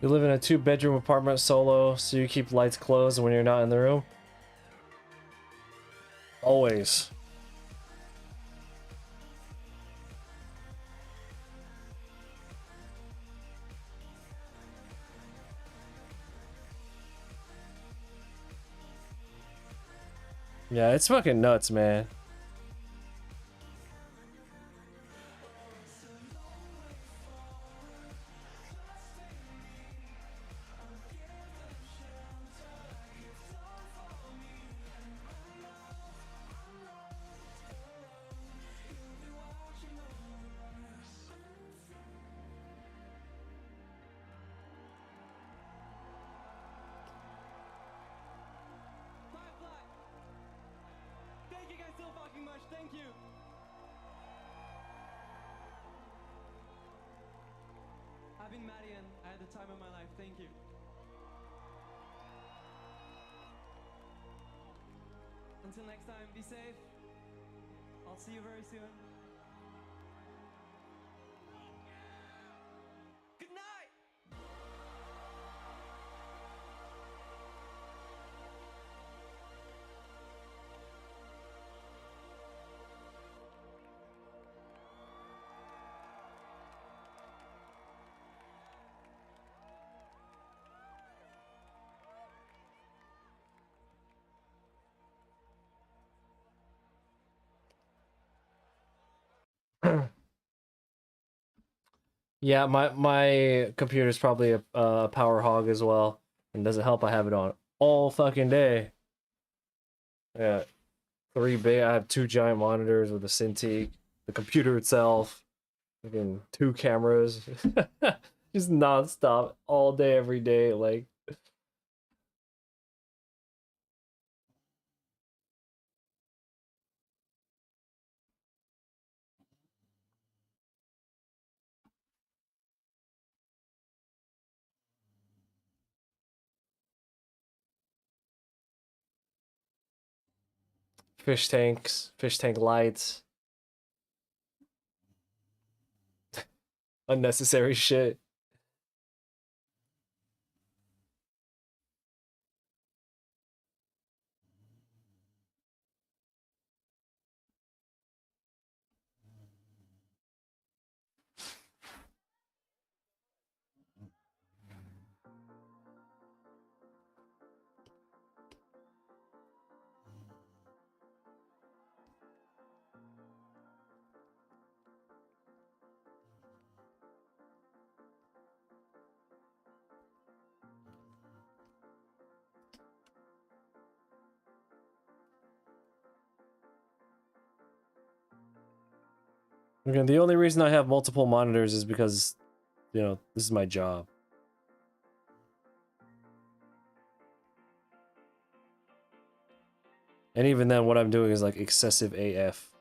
You live in a 2-bedroom apartment solo, so you keep lights closed when you're not in the room? Always. Yeah, it's fucking nuts, man. Firefly! Thank you guys so fucking much, thank you! I've been Maddie and I had the time of my life, thank you. Until next time, be safe. I'll see you very soon. Good night! Yeah, my computer's probably a power hog as well. And doesn't help I have it on all fucking day. Yeah. I have 2 giant monitors with a Cintiq, the computer itself, fucking 2 cameras. Just nonstop all day, every day, like fish tanks, fish tank lights, unnecessary shit. Again, the only reason I have multiple monitors is because, you know, this is my job. And even then, what I'm doing is like excessive AF.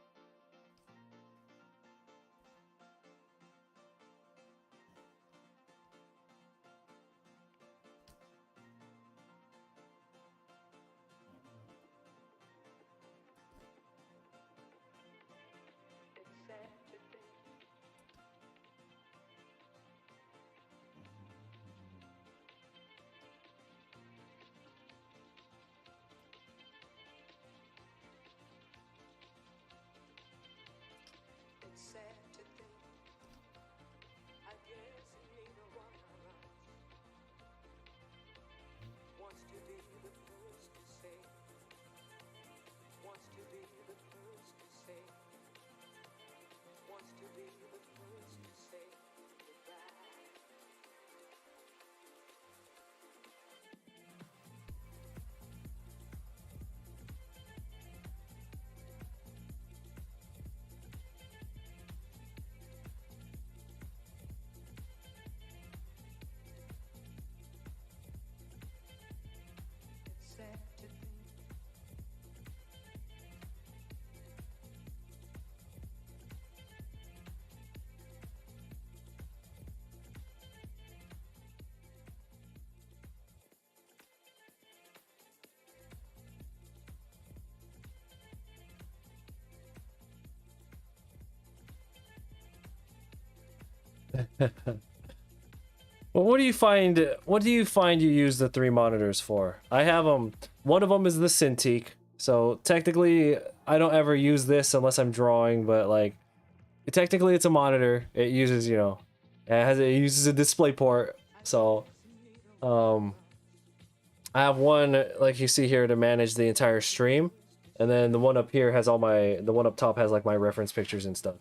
Well, what do you find? What do you find you use the 3 monitors for? I have them. One of them is the Cintiq, so technically I don't ever use this unless I'm drawing. But like, technically it's a monitor. It uses, you know, it uses a display port. So, I have one like you see here to manage the entire stream, and then the one up here has all my. The one up top has like my reference pictures and stuff.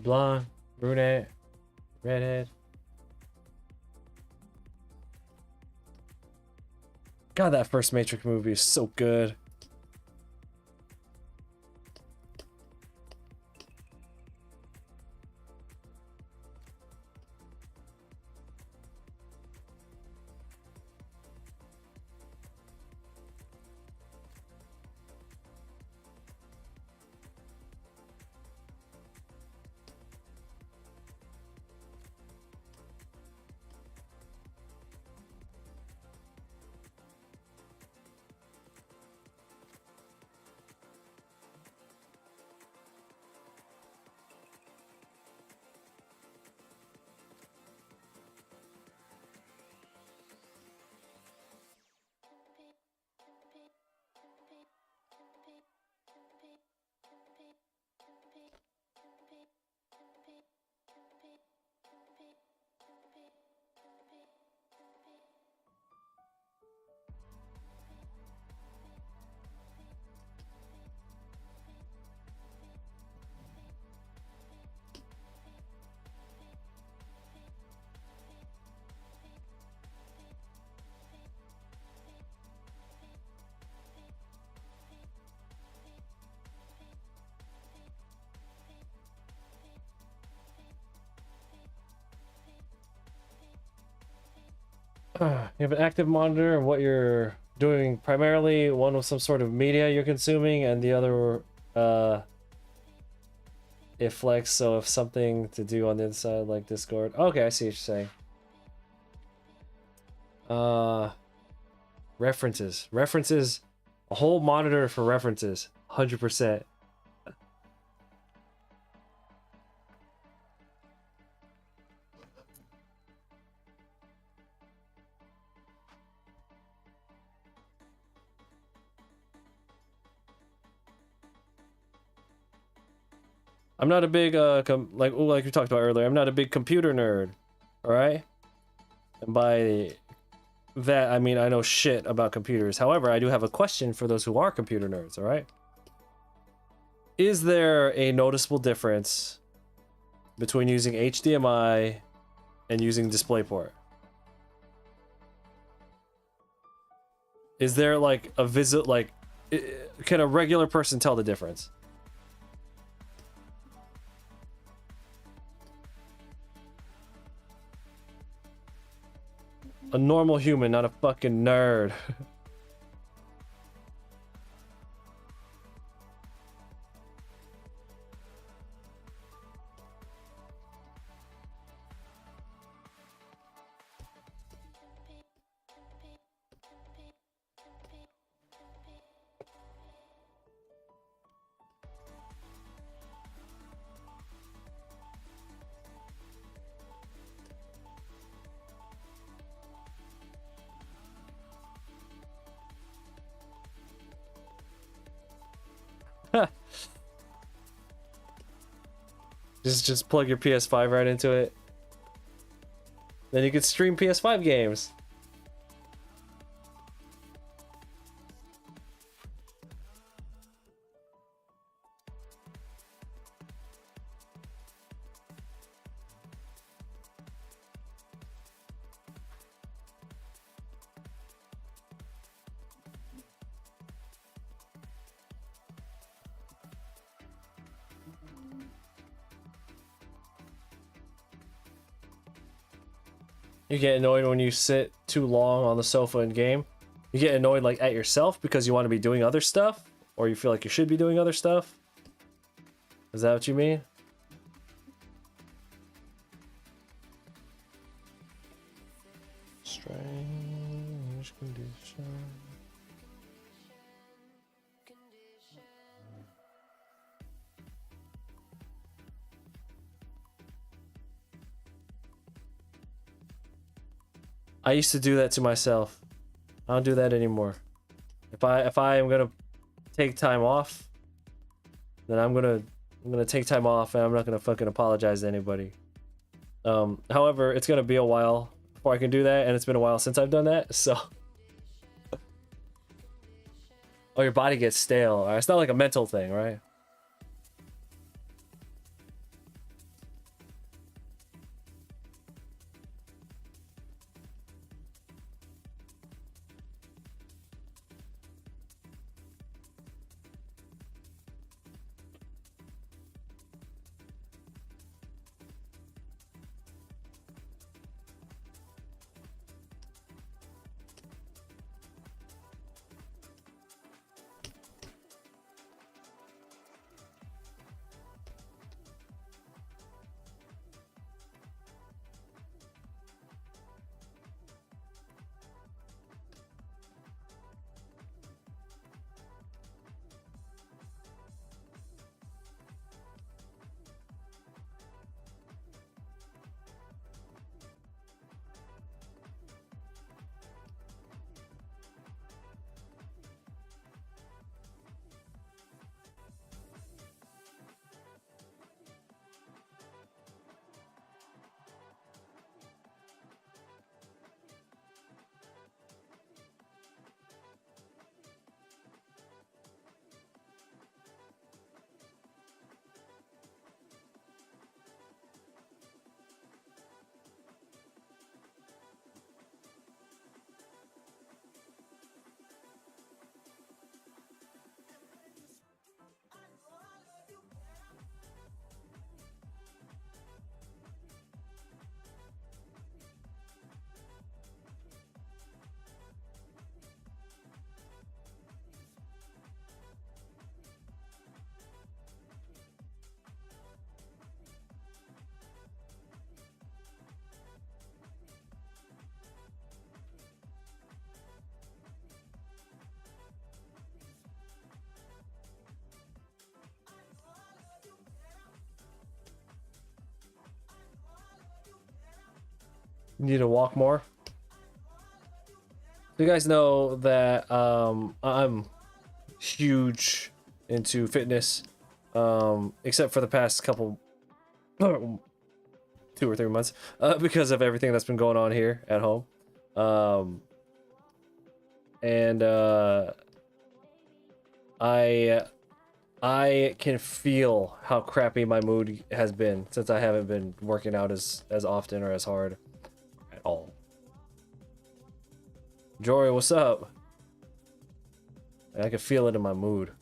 Blonde, brunette, redhead. God, that first Matrix movie is so good. You have an active monitor and what you're doing primarily, one with some sort of media you're consuming, and the other if flex, so if something to do on the inside like Discord. Okay, I see what you're saying. References, a whole monitor for references, 100%. I'm not a big like we talked about earlier. I'm not a big computer nerd. All right, and by that I mean I know shit about computers. However, I do have a question for those who are computer nerds. All right, is there a noticeable difference between using HDMI and using DisplayPort? Is there like a can a regular person tell the difference? A normal human, not a fucking nerd. Just plug your PS5 right into it. Then you could stream PS5 games. You get annoyed when you sit too long on the sofa and game. You get annoyed like at yourself because you want to be doing other stuff, or you feel like you should be doing other stuff. Is that what you mean? Strange condition. I used to do that to myself. I don't do that anymore. If I am gonna take time off, then I'm gonna take time off, and I'm not gonna fucking apologize to anybody. However, it's gonna be a while before I can do that, and it's been a while since I've done that, so. Oh, your body gets stale. It's not like a mental thing, right? You need to walk more. You guys know that I'm huge into fitness, except for the past couple 2 or 3 months, because of everything that's been going on here at home. And I can feel how crappy my mood has been since I haven't been working out as often or as hard at all. Jory, what's up? I can feel it in my mood.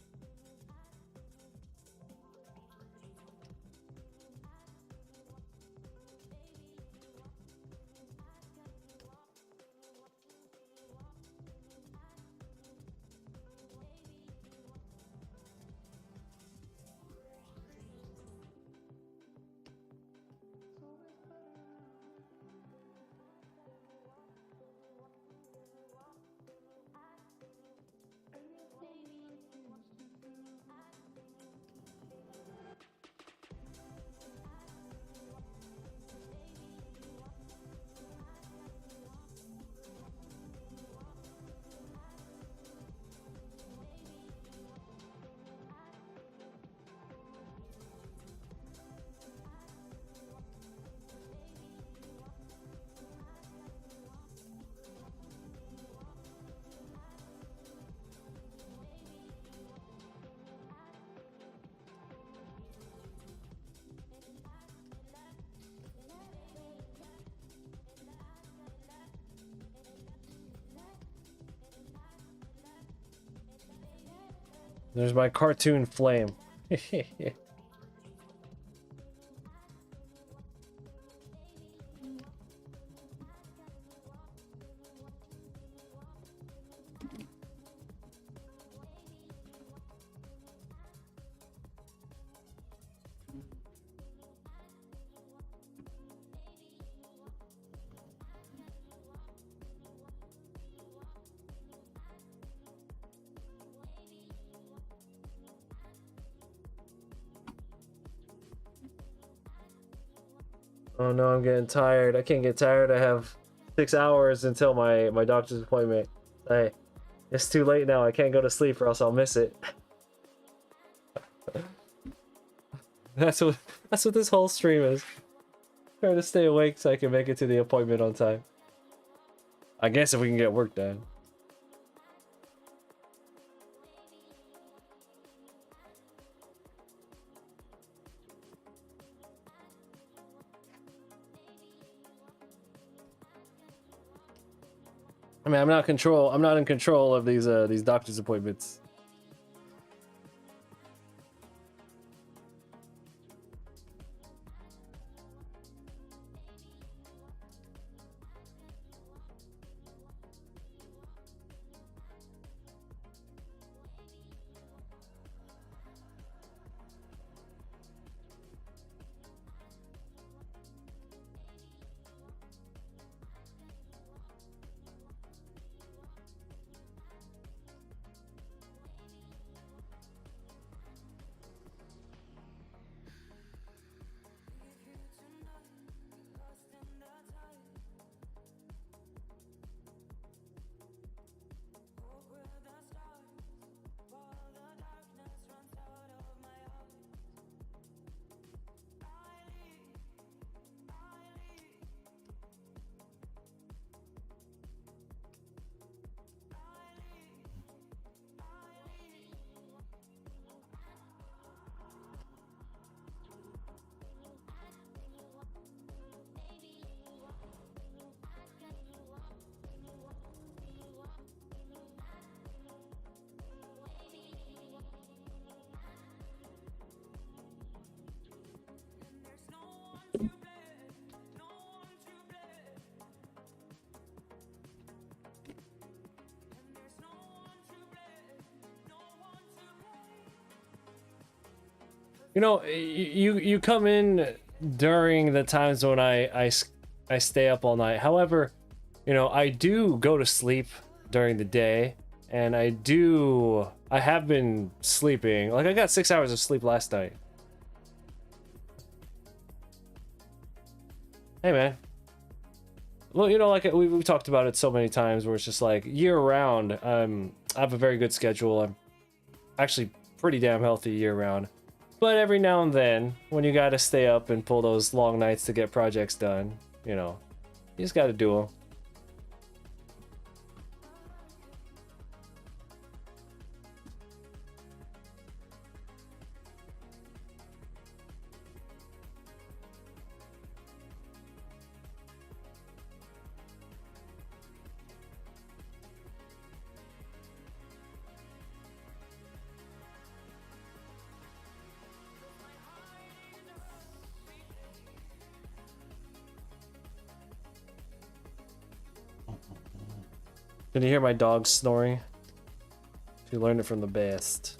There's my cartoon flame. Oh no, I'm getting tired. I can't get tired. I have 6 hours until my doctor's appointment. Hey, it's too late now. I can't go to sleep or else I'll miss it. That's what this whole stream is. Trying to stay awake so I can make it to the appointment on time. I guess if we can get work done. I mean, I'm not in control of these doctor's appointments. You know, you come in during the times when I stay up all night. However, you know, I do go to sleep during the day, and I have been sleeping. Like, I got 6 hours of sleep last night. Hey, man. well, you know, like we talked about it so many times, where it's just like year round. I have a very good schedule. I'm actually pretty damn healthy year round. But every now and then, when you gotta stay up and pull those long nights to get projects done, you know, you just gotta do them. Can you hear my dog snoring? She learned it from the best.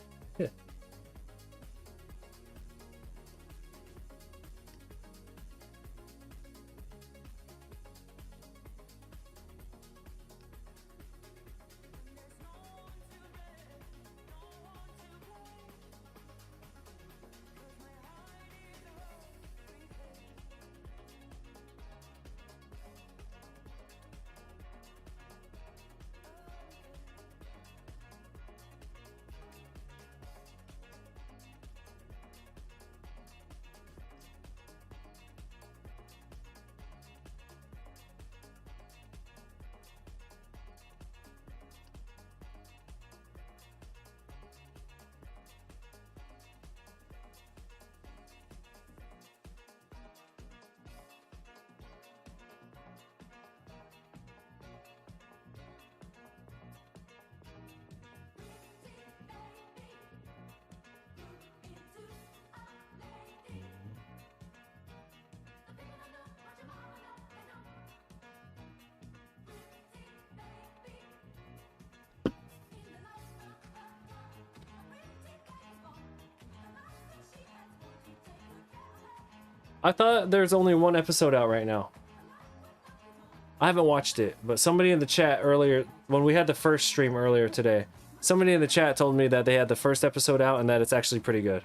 I thought there's only one episode out right now. I haven't watched it, but somebody in the chat earlier, when we had the first stream earlier today, somebody in the chat told me that they had the first episode out and that it's actually pretty good.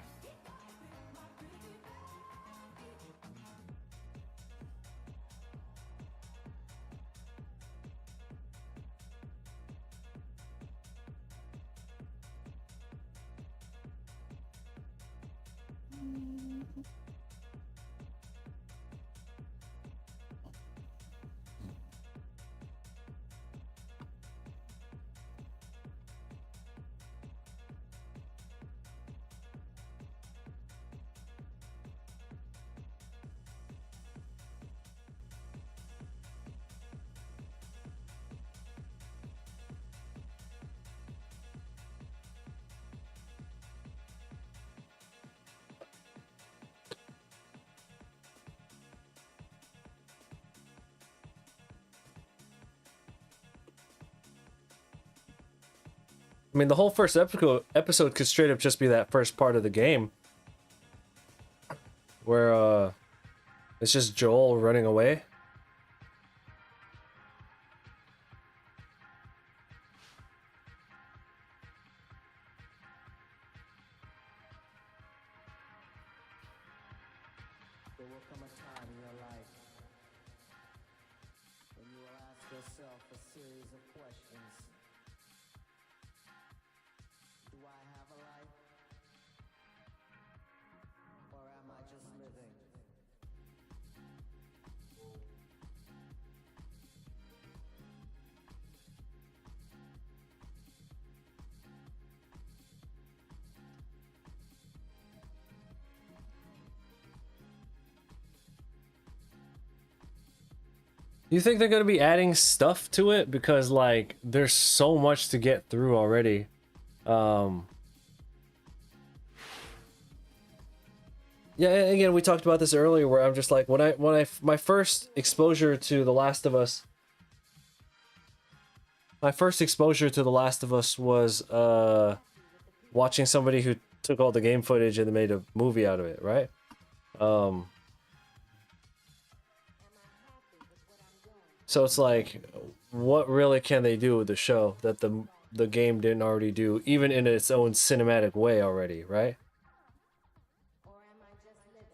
I mean, the whole first episode could straight up just be that first part of the game. Where, it's just Joel running away. There will come a time in your life when you will ask yourself a series of questions. Do I have a life? Or am I just living? You think they're gonna be adding stuff to it? Because, like, there's so much to get through already. Yeah, again, we talked about this earlier, where I'm just like, my first exposure to The Last of Us, was watching somebody who took all the game footage and made a movie out of it, right? So it's like, what really can they do with the show that the game didn't already do, even in its own cinematic way already, right? Or am I just living?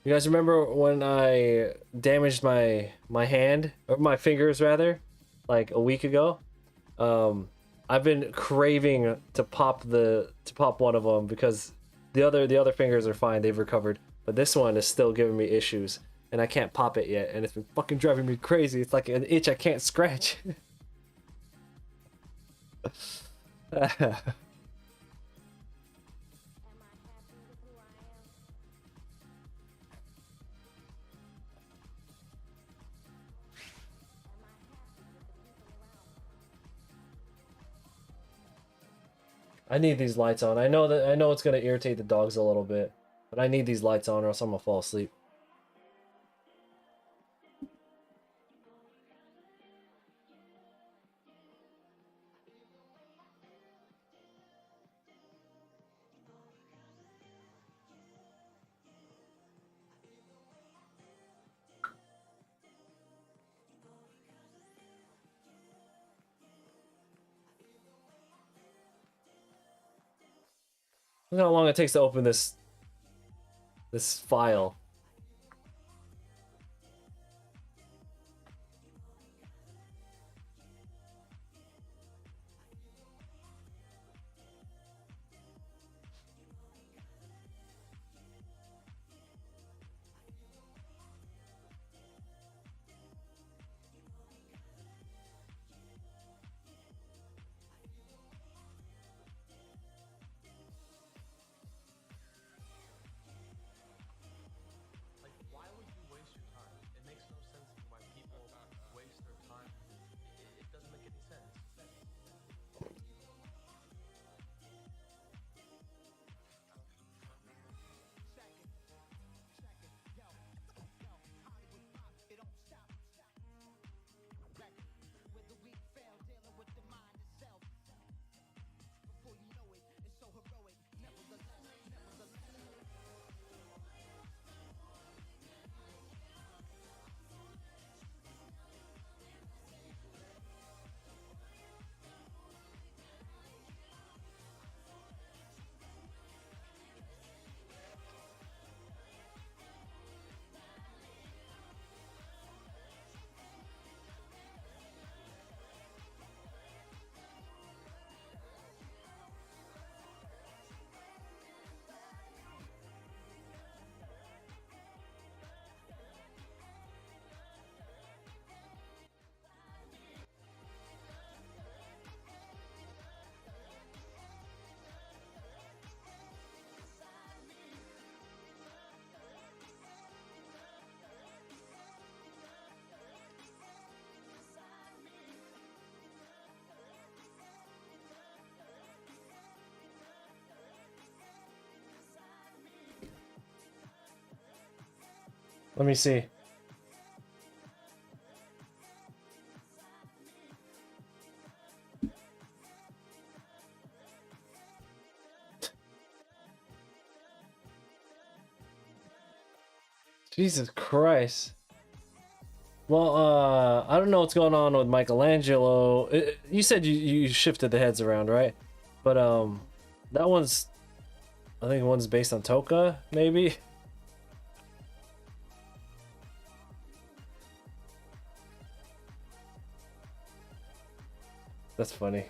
You guys remember when I damaged my hand, or my fingers rather, like a week ago? I've been craving to pop one of them because the other fingers are fine, they've recovered, but this one is still giving me issues, and I can't pop it yet, and it's been fucking driving me crazy. It's like an itch I can't scratch. I need these lights on. I know it's gonna irritate the dogs a little bit, but I need these lights on or else I'm gonna fall asleep. Look how long it takes to open this file. Like, why would you waste your time? It makes no sense to why people waste their time. It doesn't make any sense. Let me see. Jesus Christ. Well, I don't know what's going on with Michelangelo. You said you shifted the heads around, right? But that one's, I think one's based on Toka, maybe. That's funny.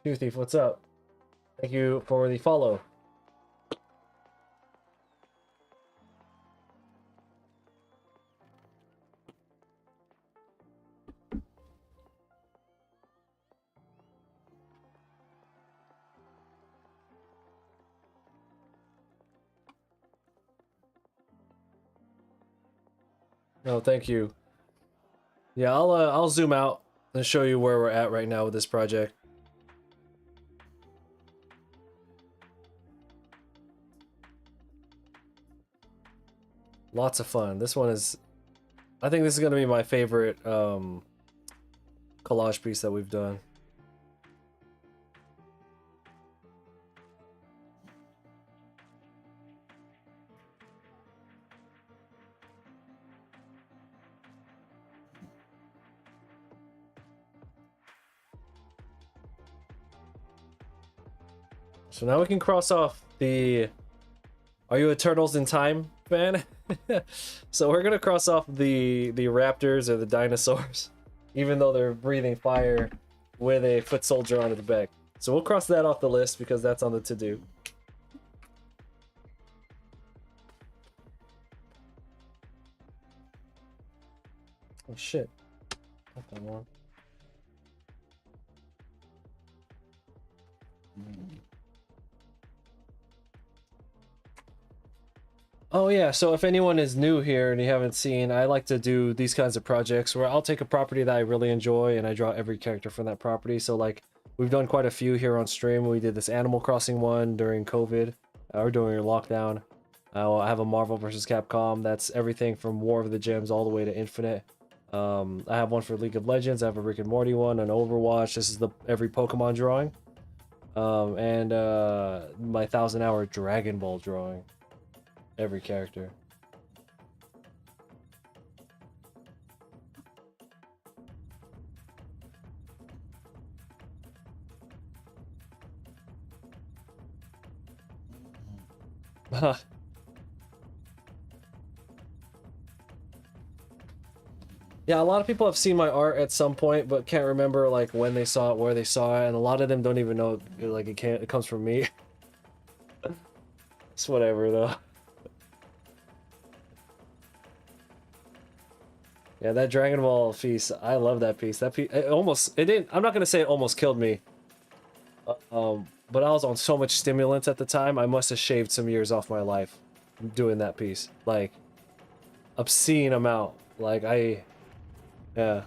Shoe Thief, what's up? Thank you for the follow. No, thank you. Yeah, I'll zoom out and show you where we're at right now with this project. Lots of fun. This one is, I think this is gonna be my favorite collage piece that we've done. So now we can cross off the Are You a Turtles in Time fan? So we're gonna cross off the raptors or the dinosaurs, even though they're breathing fire with a foot soldier on its back. So we'll cross that off the list because that's on the to-do. Oh shit. Got that wrong. Oh yeah, so if anyone is new here and you haven't seen, I like to do these kinds of projects where I'll take a property that I really enjoy and I draw every character from that property. So like, we've done quite a few here on stream. We did this Animal Crossing one during COVID, or during lockdown. I have a Marvel vs. Capcom, that's everything from War of the Gems all the way to Infinite. I have one for League of Legends, I have a Rick and Morty one, an Overwatch, this is the every Pokemon drawing. And my 1,000-hour Dragon Ball drawing. Every character. Yeah, a lot of people have seen my art at some point, but can't remember like when they saw it, where they saw it, and a lot of them don't even know like it comes from me. It's whatever though. Yeah, that Dragon Ball piece, I love that piece. That piece, it didn't, I'm not gonna say it almost killed me. But I was on so much stimulants at the time, I must have shaved some years off my life doing that piece. Like, obscene amount. Like, yeah.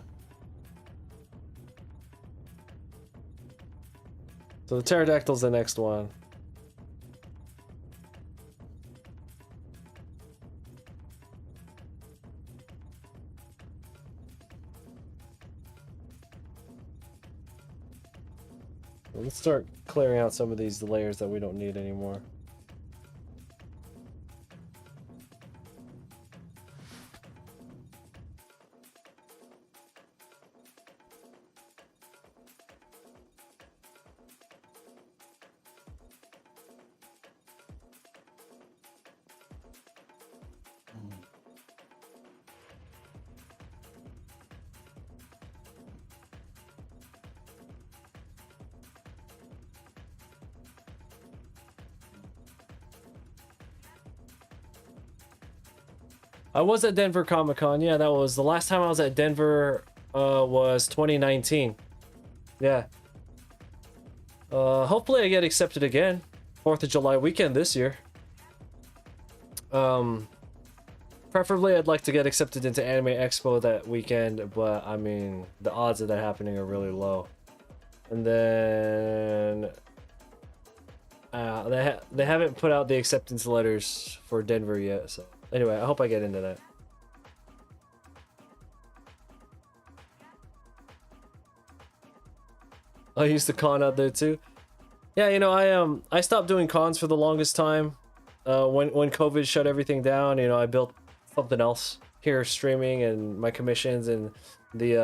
So the Pterodactyl's the next one. Let's start clearing out some of these layers that we don't need anymore. I was at Denver Comic Con. Yeah, that was the last time I was at Denver. Was 2019. Yeah. Hopefully I get accepted again. 4th of July weekend this year. Preferably I'd like to get accepted into Anime Expo that weekend, but I mean the odds of that happening are really low. And then they haven't put out the acceptance letters for Denver yet, so anyway, I hope I get into that. I used to con out there too. Yeah, you know, I stopped doing cons for the longest time. When COVID shut everything down, you know, I built something else here, streaming and my commissions and the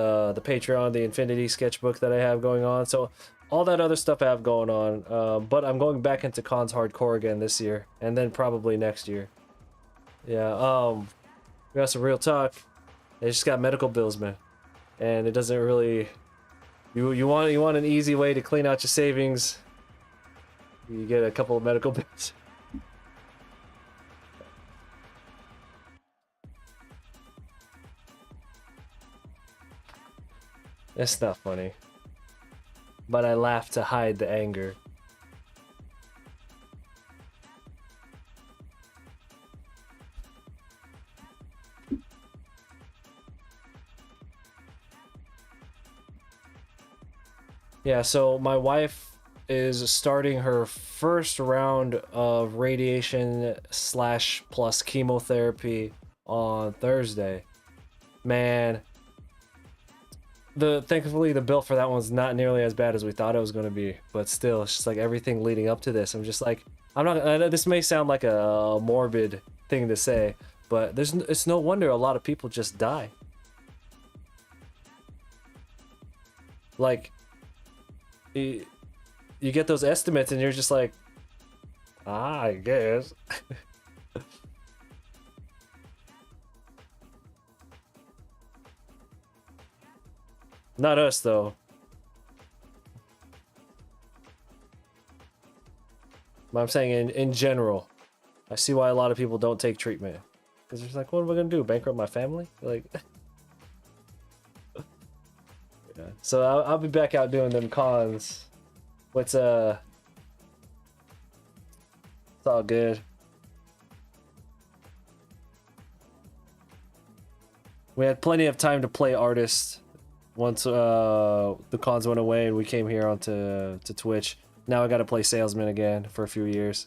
Patreon, the Infinity sketchbook that I have going on. So all that other stuff I have going on. But I'm going back into cons hardcore again this year, and then probably next year. Yeah, we got some real talk. They just got medical bills, man. And it doesn't really you want an easy way to clean out your savings. You get a couple of medical bills. It's not funny. But I laugh to hide the anger. Yeah, so my wife is starting her first round of radiation slash plus chemotherapy on Thursday. Man, thankfully the bill for that one's not nearly as bad as we thought it was going to be, but still, it's just like everything leading up to this. I'm just like, I'm not. I know this may sound like a morbid thing to say, but it's no wonder a lot of people just die. Like, you get those estimates and you're just like, I guess. Not us though. But I'm saying in general, I see why a lot of people don't take treatment. Because they're just like, what am I gonna do? Bankrupt my family? Like, yeah. So I'll be back out doing them cons. What's it's all good. We had plenty of time to play artist once the cons went away and we came here onto Twitch. Now I gotta play salesman again for a few years.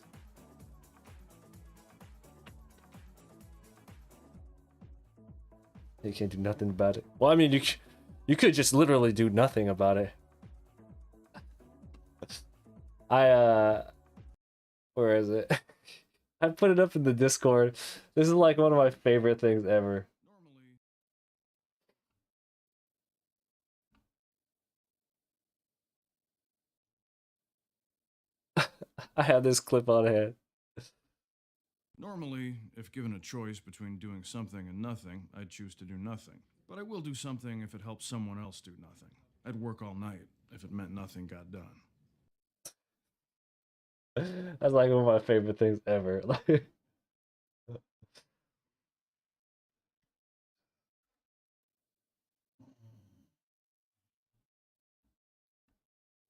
You can't do nothing about it. Well, I mean, you could just literally do nothing about it. Where is it? I put it up in the Discord. This is like one of my favorite things ever. I have this clip on hand. Normally, if given a choice between doing something and nothing, I'd choose to do nothing. But I will do something if it helps someone else do nothing. I'd work all night if it meant nothing got done. That's like one of my favorite things ever.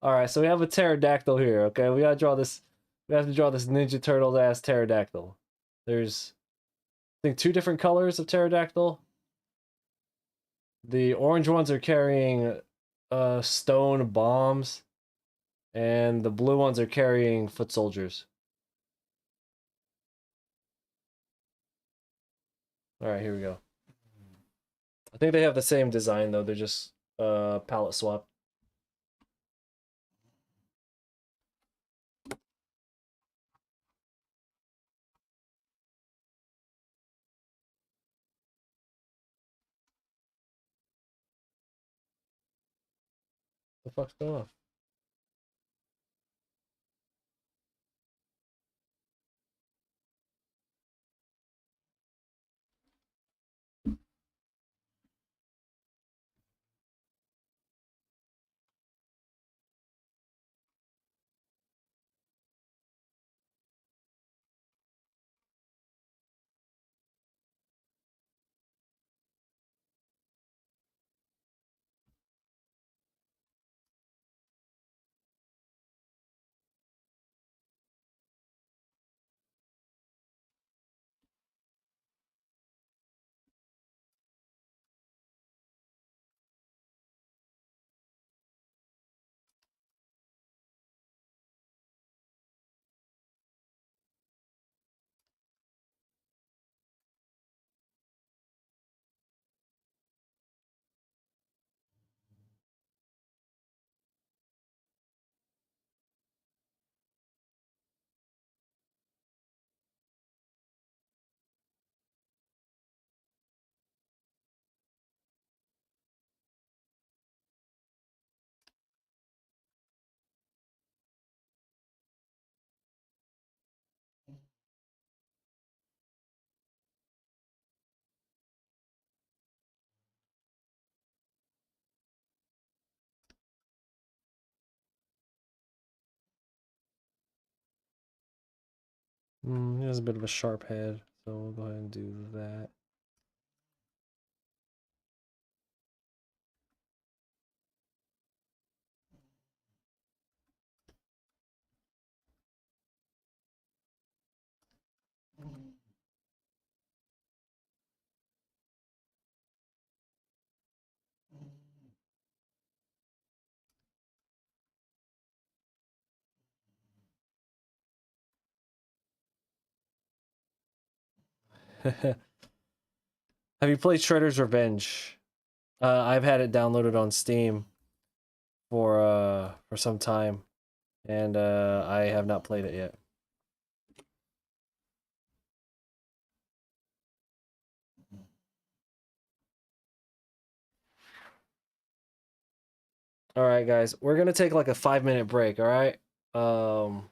All right, so we have a pterodactyl here. Okay, we gotta draw this. We have to draw this Ninja Turtles ass pterodactyl. There's, I think, two different colors of pterodactyl. The orange ones are carrying stone bombs, and the blue ones are carrying foot soldiers. All right, here we go. I think they have the same design though. They're just palette swap. The fuck's going on? He has a bit of a sharp head, so we'll go ahead and do that. Have you played Shredder's Revenge? I've had it downloaded on Steam for some time, and I have not played it yet. All right, guys, we're gonna take like a 5-minute break. All right, I'm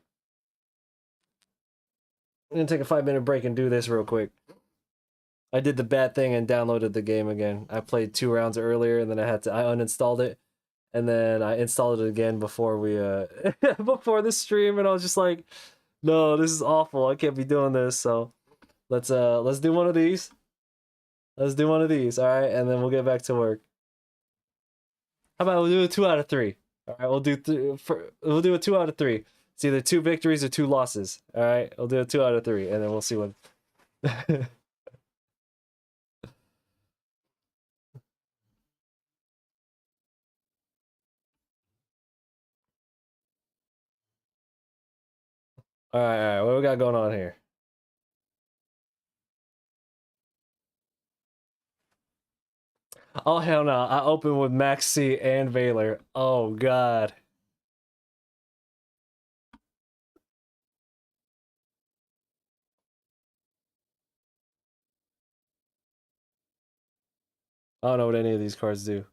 gonna take a 5-minute break and do this real quick. I did the bad thing and downloaded the game again. I played 2 rounds earlier, and then I uninstalled it, and then I installed it again before we before the stream, and I was just like, no, this is awful. I can't be doing this. So let's do one of these. Let's do one of these, all right, and then we'll get back to work. How about we'll do a 2 out of 3? All right, we'll do a 2 out of 3. It's either 2 victories or 2 losses. All right, we'll do a 2 out of 3, and then we'll see what. All right, what we got going on here? Oh hell no! I opened with Max C and Valor. Oh god. I don't know what any of these cards do.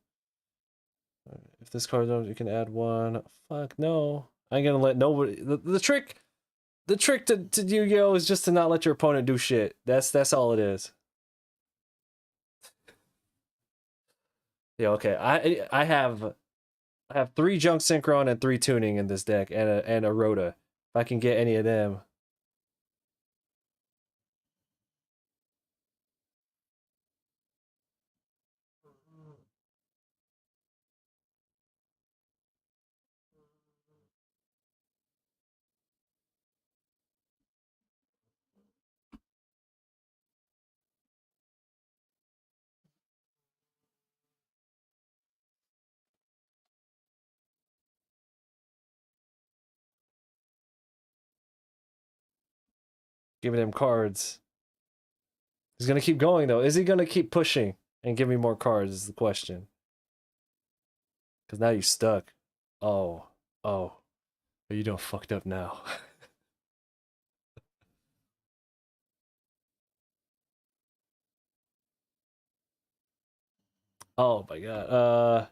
If this card don't, you can add 1. Fuck no! I ain't gonna let nobody. The trick to Yu-Gi-Oh is just to not let your opponent do shit. That's all it is. Yeah, okay. I have 3 Junk Synchron and 3 Tuning in this deck, and a Rhoda. If I can get any of them. Give me them cards. He's gonna keep going though. Is he gonna keep pushing and give me more cards? Is the question. Because now you're stuck. Oh, oh, you done fucked up now. Oh my god.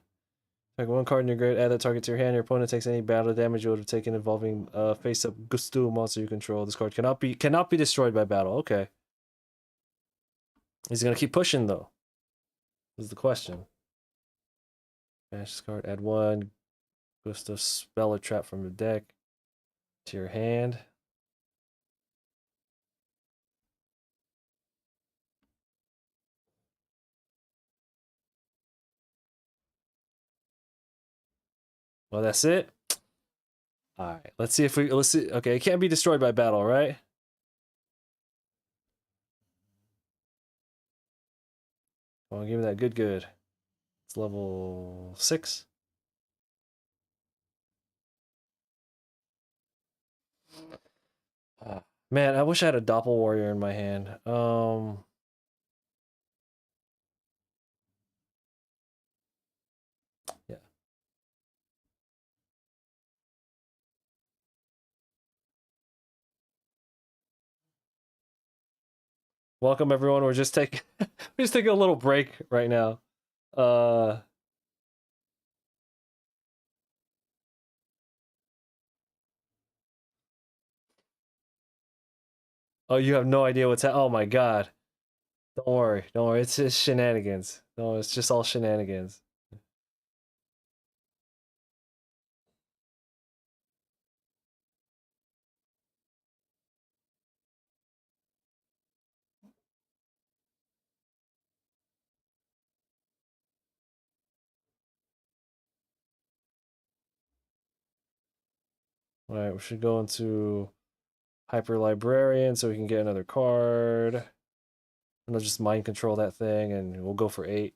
Take 1 card in your grave, add that target to your hand. Your opponent takes any battle damage you would have taken involving face-up Gustu monster you control. This card cannot be destroyed by battle. Okay. He's gonna keep pushing though. Is the question. Banish this card, add 1. Gusto spell a trap from the deck to your hand. Well, that's it. All right, let's see. Okay, it can't be destroyed by battle, right? Come on, give me that good. It's level 6. Man, I wish I had a Doppel Warrior in my hand. Yeah. Welcome everyone. We're just taking a little break right now. Oh, you have no idea what's oh my god. Don't worry. Don't worry. It's just shenanigans. No, it's just all shenanigans. All right, we should go into Hyper Librarian so we can get another card. And I'll just mind control that thing and we'll go for 8.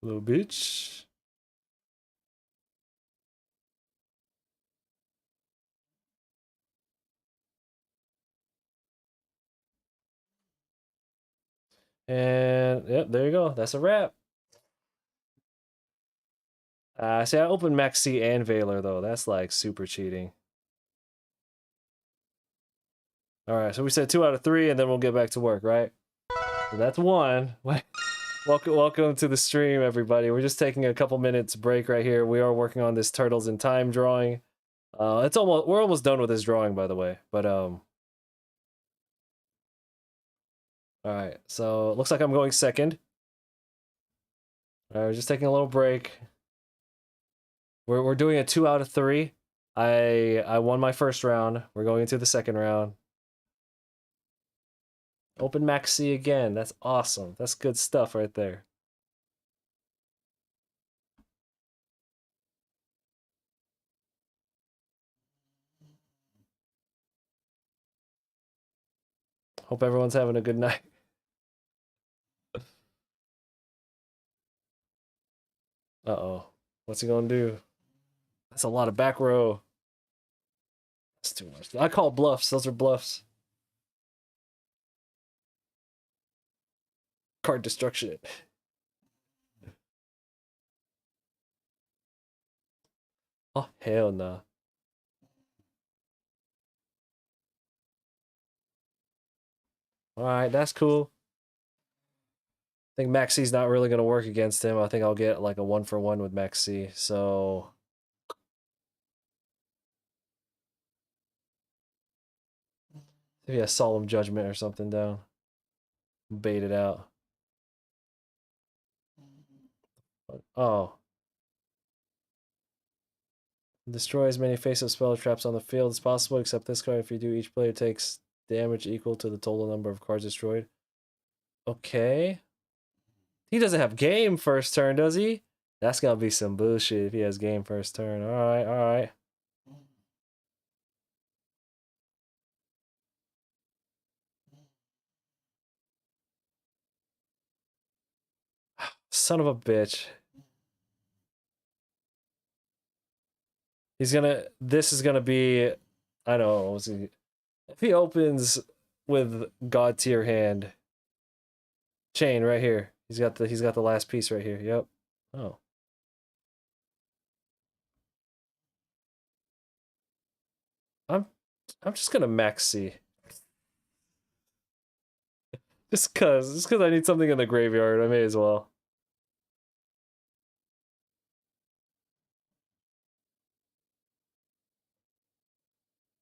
Little bitch. And yep, there you go. That's a wrap. See, I opened Max C and Valor though. That's like super cheating. All right, so we said 2 out of 3, and then we'll get back to work, right? So that's 1. Welcome to the stream, everybody. We're just taking a couple minutes break right here. We are working on this Turtles in Time drawing. We're almost done with this drawing, by the way. But all right, so it looks like I'm going second. All right, we're just taking a little break. We're doing a 2 out of 3. I won my first round. We're going into the second round. Open Max C again. That's awesome. That's good stuff right there. Hope everyone's having a good night. Uh-oh. What's he gonna do? That's a lot of back row. That's too much. I call bluffs. Those are bluffs. Card destruction. Oh, hell nah. Alright, that's cool. I think Max C's not really going to work against him. I think I'll get like a 1-for-1 with Max C. So maybe a Solemn Judgment or something down. Bait it out. Oh. Destroy as many face-up spell traps on the field as possible, except this card. If you do, each player takes damage equal to the total number of cards destroyed. Okay. He doesn't have game first turn, does he? That's gonna be some bullshit if he has game first turn. Alright, alright. Son of a bitch. This is gonna be, I don't know, if he opens with God tier hand. Chain right here. He's got the last piece right here. Yep. Oh. I'm just gonna Max C. Just cause I need something in the graveyard. I may as well.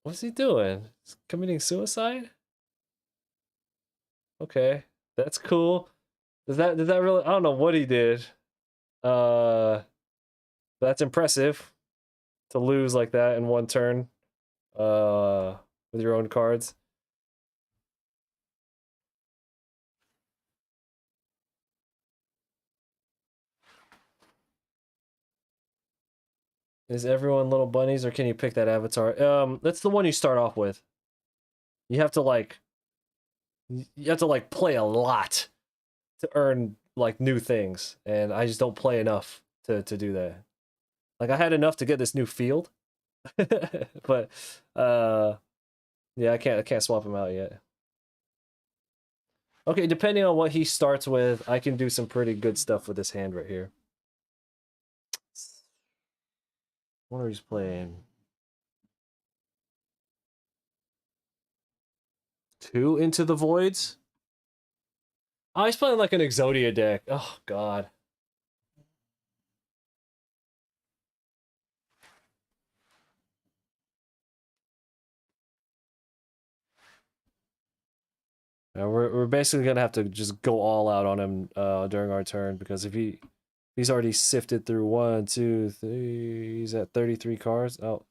What's he doing? He's committing suicide? Okay. That's cool. Did that really, I don't know what he did. That's impressive to lose like that in one turn. With your own cards. Is everyone little bunnies, or can you pick that avatar? That's the one you start off with. You have to like play a lot to earn like new things, and I just don't play enough to do that. Like I had enough to get this new field, but yeah, I can't swap him out yet. Okay, depending on what he starts with, I can do some pretty good stuff with this hand right here. I wonder he's playing 2 Into the Voids. Oh, he's playing like an Exodia deck. Oh god. We're basically gonna have to just go all out on him during our turn, because if he's already sifted through 1, 2, 3. He's at 33 cards. Oh,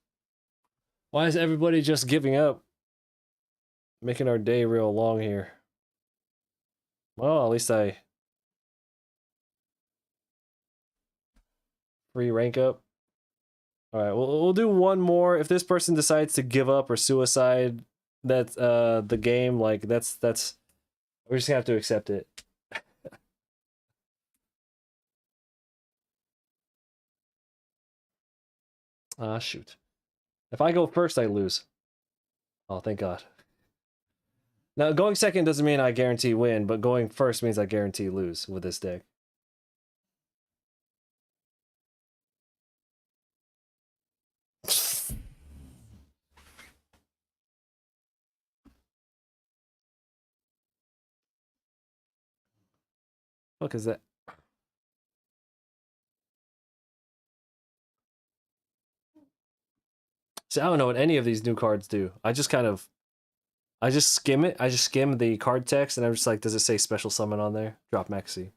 why is everybody just giving up? Making our day real long here. Well, at least I free rank up. All right, we'll do one more. If this person decides to give up or suicide, that's the game. Like that's we're just gonna have to accept it. Ah, shoot. If I go first, I lose. Oh, thank God. Now, going second doesn't mean I guarantee win, but going first means I guarantee lose with this deck. Fuck is that? See, I don't know what any of these new cards do. I just skim it. I just skim the card text, and I'm just like, does it say special summon on there? Drop Max C.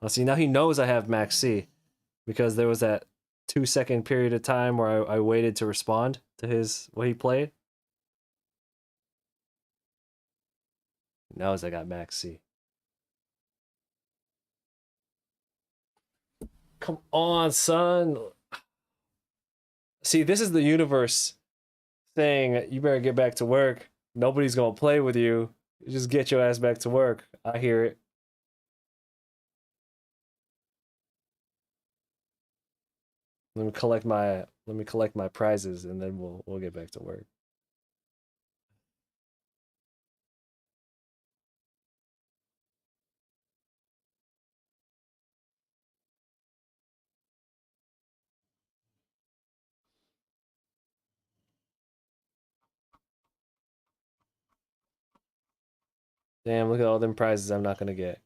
Oh, see, now he knows I have Max C, because there was that 2-second period of time where I waited to respond to what he played. He knows I got Max C. Come on, son. See, this is the universe saying, you better get back to work. Nobody's gonna play with you. Just get your ass back to work. I hear it. Let me collect my prizes, and then we'll get back to work. Damn, look at all them prizes I'm not gonna get.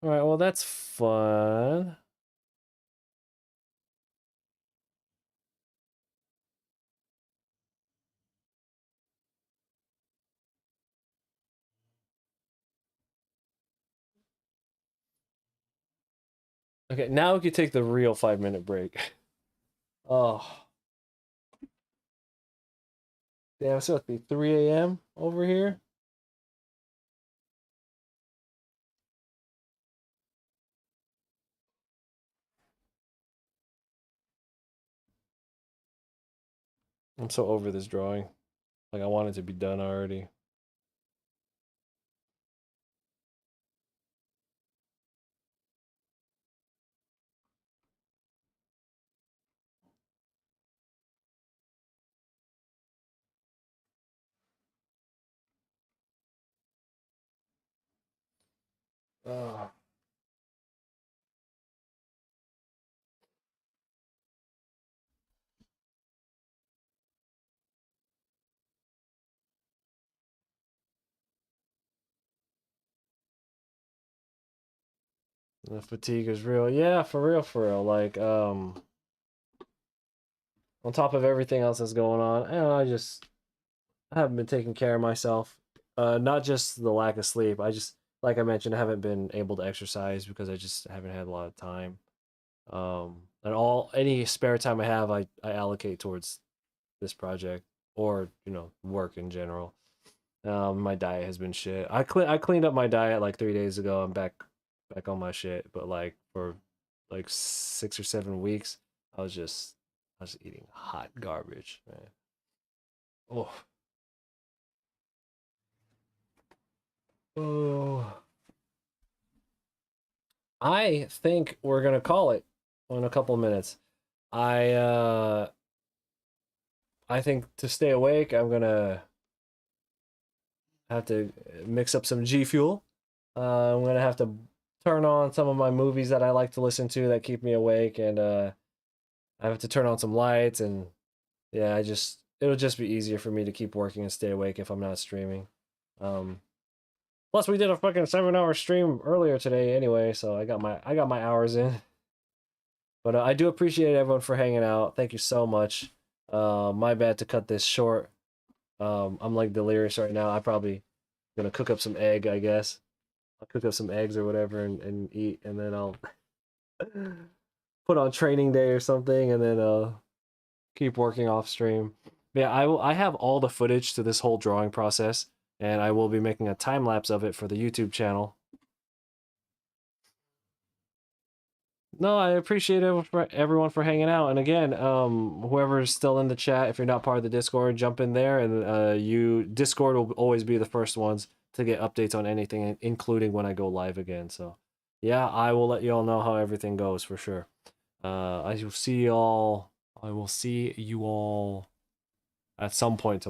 Alright, well that's fun. Okay, now we can take the real 5-minute break. Oh. Damn, it's about to be 3 a.m. over here. I'm so over this drawing. Like, I want it to be done already. Oh. The fatigue is real. Yeah, for real, for real. Like, on top of everything else that's going on, I haven't been taking care of myself. Not just the lack of sleep. Like I mentioned, I haven't been able to exercise because I just haven't had a lot of time. And any spare time I have, I allocate towards this project or, work in general. My diet has been shit. I cleaned up my diet like 3 days ago. I'm back on my shit, but like for like 6 or 7 weeks, I was just eating hot garbage, man. Oh. Oh. I think we're gonna call it in a couple minutes. I think to stay awake, I'm gonna have to mix up some G Fuel. I'm gonna have to turn on some of my movies that I like to listen to that keep me awake, and I have to turn on some lights, and yeah, it'll just be easier for me to keep working and stay awake if I'm not streaming. Plus, we did a fucking 7-hour stream earlier today anyway, so I got my hours in. But I do appreciate everyone for hanging out. Thank you so much. My bad to cut this short. I'm like delirious right now. I probably gonna cook up some egg, I guess. I'll cook up some eggs or whatever and eat, and then I'll put on training day or something, and then keep working off stream. Yeah, I have all the footage to this whole drawing process, and I will be making a time lapse of it for the YouTube channel. No, I appreciate everyone for hanging out. And again, whoever's still in the chat, if you're not part of the Discord, jump in there, and Discord will always be the first ones to get updates on anything, including when I go live again. So, yeah, I will let you all know how everything goes for sure. I will see you all at some point tomorrow.